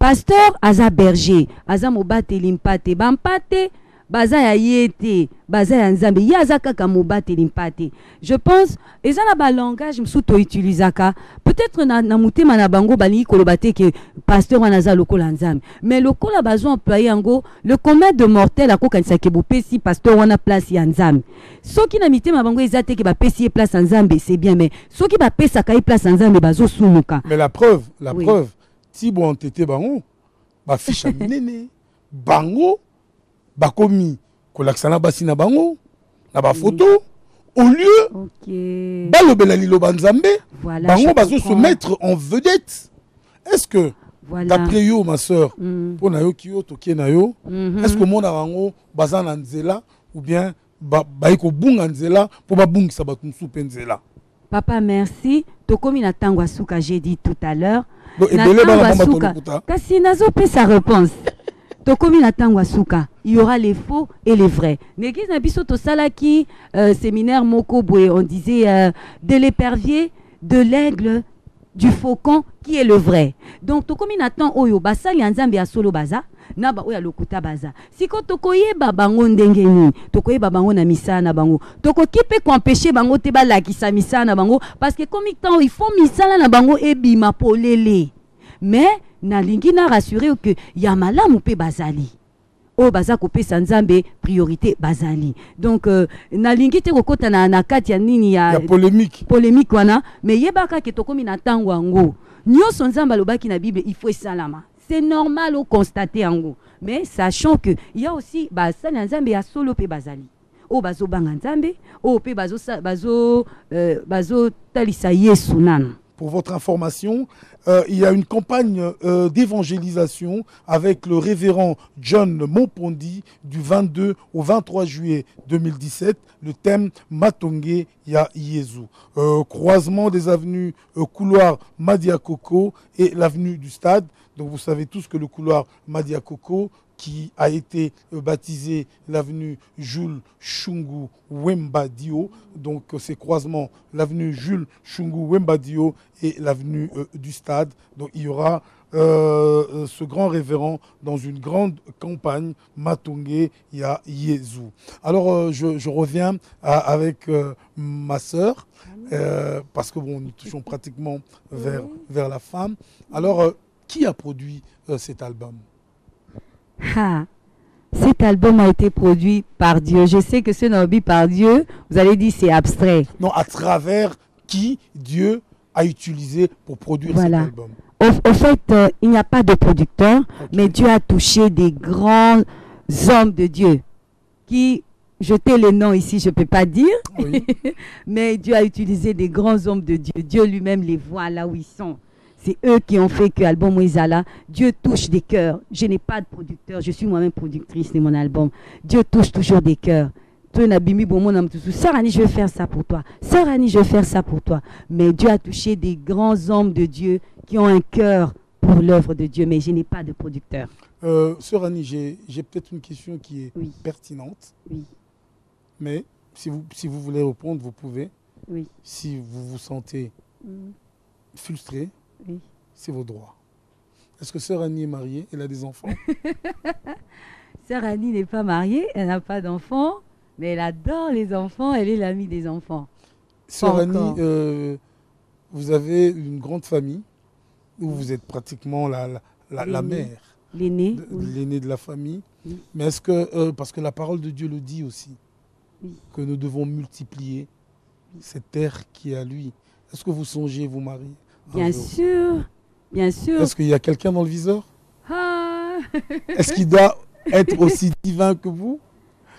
pasteur aza berger, aza mobate limpate, bampate, baza ya yete, baza ya nzambe, yaza kaka mobate limpate. Je pense, et ça na langage msuto utilisaka. Peut-être na mutema na bango bali kolobate que pasteur anaza lokola nzambe. Mais lokola bazo employé ango, le commun de mortel ako kanisa ke bopesi pasteur wana place ya nzambe. Soki na mitema bango ezate ke ba pesi place ya nzambe, c'est bien, mais soki ba pesa kai place ya nzambe bazo sumuka. Mais la preuve, si bon entete bango, ba fiche minene, bango bakomi kolakisana basi na bango na ba photo au lieu balobela liloba nzambe bango bazo se mettre en vedette. Est-ce que d'après yo ma sœur pour na yo ki yo tokie na yo est-ce que mona bango baza na nzela ou bien baiko bunga nzela pour babungisa bato musu pe nzela? Papa, merci. Tokomi na tango asuka, j'ai dit tout à l'heure. Kasi nazo pe sa réponse. Tokomi na tango asuka, il y aura les faux et les vrais. L'église na biso to salaki séminaire moko boye, on disait de l'épervier, de l'aigle, du faucon qui est le vrai. Donc tokomi na tan oyo basali nzambe ya solo baza na ba oya lokuta baza. Siko tokoyeba bango ndenge ni, tokoyeba bango na misa na bango. Tokoki pe ko empêcher bango te ba lakisa misa na bango parce que comme temps il faut misala na bango ebima polele. Mais na lingi na rassurer que ya malamu pe bazali. O baza kopesa nzambe priorité bazali. Donc na lingi te kokota na kati ya nini ya polémique wana, mais yebaka ke tokomi na tango ango. Nyoso nzamba lobaki na Bible il faut salama. C'est normal au constater ango. Mais sachant que il y a aussi basali nzambe ya solo pe bazali. O bazo banga nzambe, o pe bazo talisa Yesu nana. Pour votre information, il y a une campagne d'évangélisation avec le révérend John Mopondi du 22 au 23 juillet 2017. Le thème Matongé ya Yezu. Croisement des avenues couloir Madiakoko et l'avenue du Stade. Donc vous savez tous que le couloir Madiakoko, qui a été baptisé l'avenue Jules Chungu Wemba Dio. Donc ces croisements, l'avenue Jules Chungu Wemba Dio et l'avenue du Stade. Donc il y aura ce grand révérend dans une grande campagne Matongé ya Yezu. Alors je reviens avec ma sœur, parce que bon, nous touchons pratiquement vers la femme. Alors qui a produit cet album? Ah, cet album a été produit par Dieu. Je sais que ce nom par Dieu, vous allez dire c'est abstrait. Non, à travers qui Dieu a utilisé pour produire Voilà. cet album. Au fait, il n'y a pas de producteur, mais Dieu a touché des grands hommes de Dieu qui, jeter les noms ici, je ne peux pas dire, Oui. mais Dieu a utilisé des grands hommes de Dieu. Dieu lui-même les voit là où ils sont. C'est eux qui ont fait que l'album Moïsala, Dieu touche des cœurs. Je n'ai pas de producteur, je suis moi-même productrice de mon album. Dieu touche toujours des cœurs. Sœur Annie, je vais faire ça pour toi. Sœur Annie, je vais faire ça pour toi. Mais Dieu a touché des grands hommes de Dieu qui ont un cœur pour l'œuvre de Dieu, mais je n'ai pas de producteur. Sœur Annie, j'ai peut-être une question qui est Oui. pertinente, Oui, mais si vous voulez répondre, vous pouvez. oui. Si vous vous sentez Mm, frustré, oui. c'est vos droits. Est-ce que Sœur Annie est mariée? Elle a des enfants? Sœur Annie n'est pas mariée, elle n'a pas d'enfants, mais elle adore les enfants, elle est l'amie des enfants. Sœur Pas Annie, encore. vous avez une grande famille où vous êtes pratiquement la L'aîné. mère, L'aîné, oui. l'aîné de la famille. Oui. Mais est-ce que, parce que la parole de Dieu le dit aussi, Oui. que nous devons multiplier cette terre qui est à lui. Est-ce que vous songez vous marier un Bien jour? sûr, bien sûr. Est-ce qu'il y a quelqu'un dans le viseur? Ah, Est-ce qu'il doit être aussi divin que vous?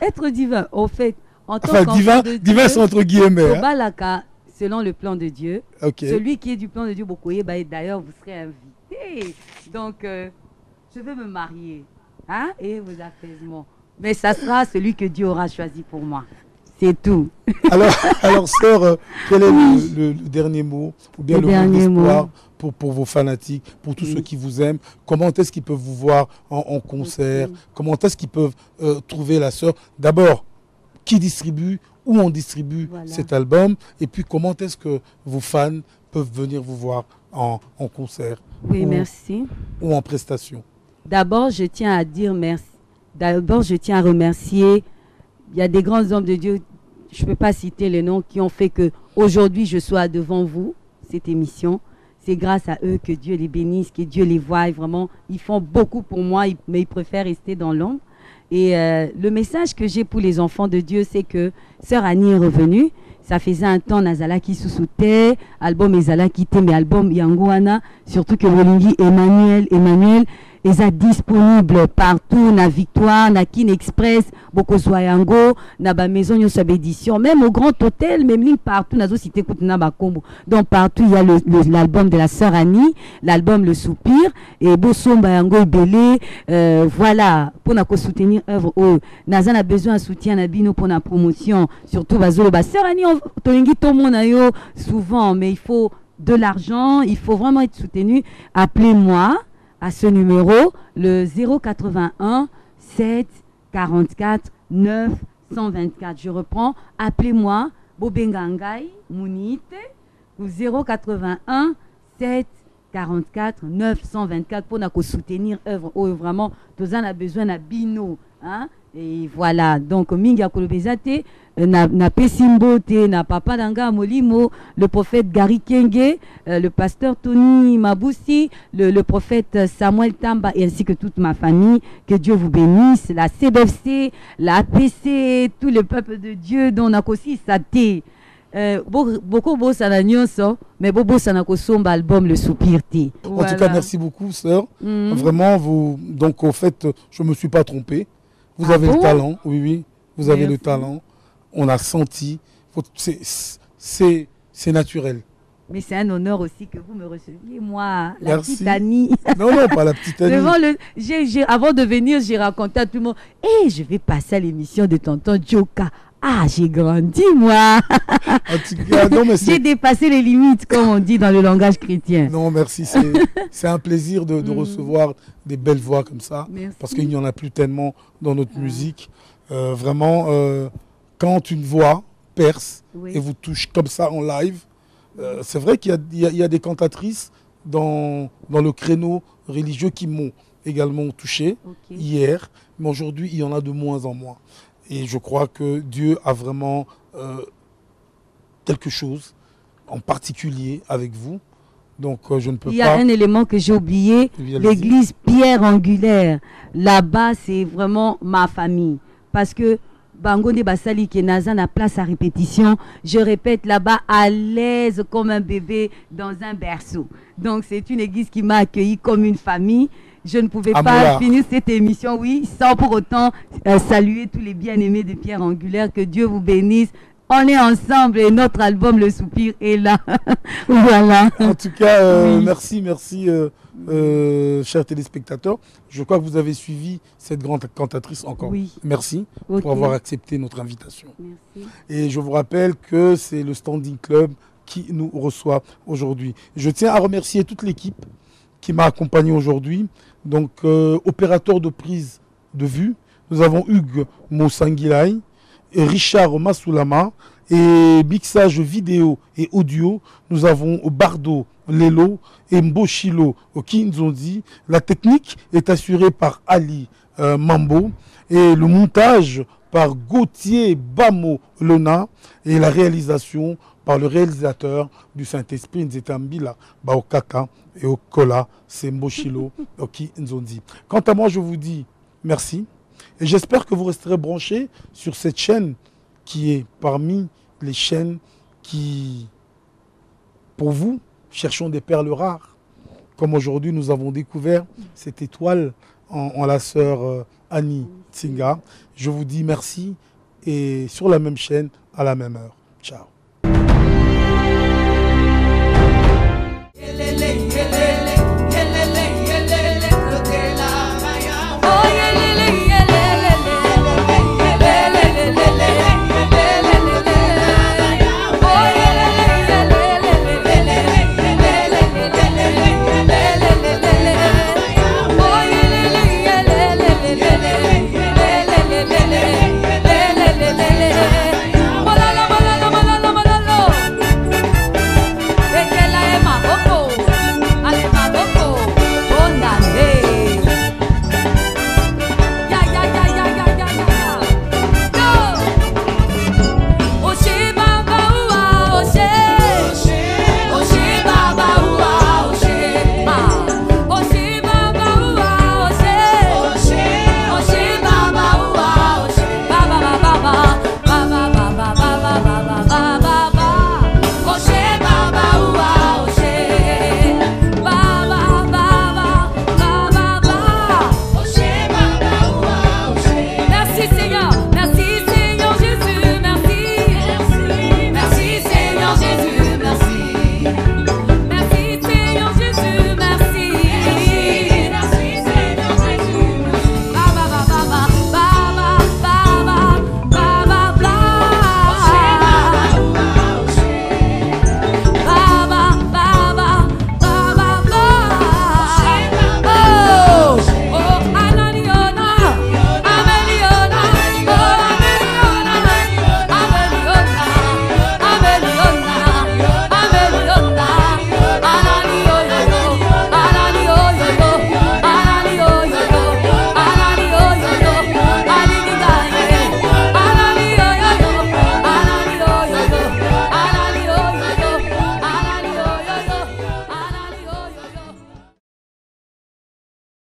être divin, au fait, en tant Enfin, qu'enfant divin, de divin Dieu, c'est entre guillemets. hein. Tobalaka, selon le plan de Dieu, Ok. celui qui est du plan de Dieu, Bokoye, bah, d'ailleurs, vous serez invité. Donc, je vais me marier. Hein, et vos apaisements. Mais ça sera celui que Dieu aura choisi pour moi. C'est tout. Alors sœur, quel est le dernier mot ou bien Le le mot dernier d'espoir mot. pour vos fanatiques, pour tous Oui. ceux qui vous aiment? Comment est-ce qu'ils peuvent vous voir en concert? Ok. Comment est-ce qu'ils peuvent trouver la sœur? D'abord, qui distribue, où on distribue Voilà. cet album? Et puis comment est-ce que vos fans peuvent venir vous voir en concert Oui, ou, merci. ou en prestation? D'abord, je tiens à dire merci. D'abord, je tiens à remercier. Il y a des grands hommes de Dieu, je ne peux pas citer les noms, qui ont fait que aujourd'hui je sois devant vous, cette émission. C'est grâce à eux que Dieu les bénisse, que Dieu les voie. Et vraiment, ils font beaucoup pour moi, mais ils préfèrent rester dans l'ombre. Et le message que j'ai pour les enfants de Dieu, c'est que Sœur Annie est revenue. Ça faisait un temps, Nazala qui sous-soutait, album Ezala qui était, mais album Yangoana, surtout que Wolingi Emmanuel, est disponible partout, na Victoire, na Kin Express, Bokozwa Yango, na ba maison Nyonso édition, même au Grand Hôtel, même ligne partout, na zo cité Koutna Bakombo. Donc partout, il y a l'album de la Sœur Annie, l'album Le Soupir, et Bosomba Yango Belé, voilà, pour na soutenir œuvre, Nazan a besoin de soutien, na bino pour la promotion, surtout Bazolo, ba Sœur Annie, Tolingi Tomonayo, souvent, mais il faut de l'argent, il faut vraiment être soutenu. Appelez-moi à ce numéro, le 081 7 44 9 124. Je reprends, appelez-moi, Bobengangai Mounite, au 081 7 44 924 pour nous soutenir œuvre. Oh, vraiment, tous on a besoin d'un bino. Hein? Et voilà, donc Minga Kolobezate, na Pesimbo te, na Papa Danga Molimo, le prophète Gary Kenge, le pasteur Tony Maboussi, le prophète Samuel Tamba, et ainsi que toute ma famille. Que Dieu vous bénisse, la CBFC, la APC, tout le peuple de Dieu dont on a aussi saté. Beaucoup beau ça mais beaucoup ça n'a somba album Le Soupir T. En tout cas, merci beaucoup, sœur. Vraiment, vous, donc au fait, je me suis pas trompé. Vous avez le talent, oui, vous avez le talent. On a senti, c'est naturel. Mais c'est un honneur aussi que vous me receviez, moi, la Merci. petite Annie. Non, pas la petite Annie. Avant de venir, j'ai raconté à tout le monde, je vais passer à l'émission de tonton Djoka. Ah, j'ai grandi, moi. En tout cas, non, mais j'ai dépassé les limites, comme on dit dans le langage chrétien. Non, merci. C'est un plaisir de recevoir des belles voix comme ça. Merci. Parce qu'il n'y en a plus tellement dans notre musique. Vraiment, quand une voix perce et vous touche comme ça en live, c'est vrai qu'il y a des cantatrices dans le créneau religieux qui m'ont également touché hier. Mais aujourd'hui, il y en a de moins en moins. Et je crois que Dieu a vraiment quelque chose en particulier avec vous. Donc, je ne peux pas... Il y a un élément que j'ai oublié, l'église Pierre Angulaire. Là-bas, c'est vraiment ma famille. Parce que Bangonde Basali qui est Nazan a place à répétition. Je répète là-bas à l'aise comme un bébé dans un berceau. Donc, c'est une église qui m'a accueilli comme une famille. Je ne pouvais pas finir cette émission, oui, sans pour autant saluer tous les bien-aimés de Pierre Angulaire. Que Dieu vous bénisse. On est ensemble et notre album Le Soupir est là. Voilà. En tout cas, Oui. merci, chers téléspectateurs. Je crois que vous avez suivi cette grande cantatrice encore. Oui. Merci Ok. pour avoir accepté notre invitation. Merci. Et je vous rappelle que c'est le Standing Club qui nous reçoit aujourd'hui. Je tiens à remercier toute l'équipe qui m'a accompagné aujourd'hui. Donc, opérateur de prise de vue, nous avons Hugues Moussanguilay et Richard Massoulama. Et mixage vidéo et audio, nous avons Bardo Lelo et Mboshilo Kinzondi. La technique est assurée par Ali Mambo et le montage par Gauthier Bamo Lona et la réalisation par le réalisateur du Saint-Esprit Nzetambila Baokaka et Okola, c'est Mboshilo Kinzondi. Quant à moi, je vous dis merci et j'espère que vous resterez branchés sur cette chaîne qui est parmi les chaînes qui, pour vous, cherchons des perles rares. Comme aujourd'hui, nous avons découvert cette étoile en la sœur Annie Tsinga. Je vous dis merci et sur la même chaîne, à la même heure. Ciao.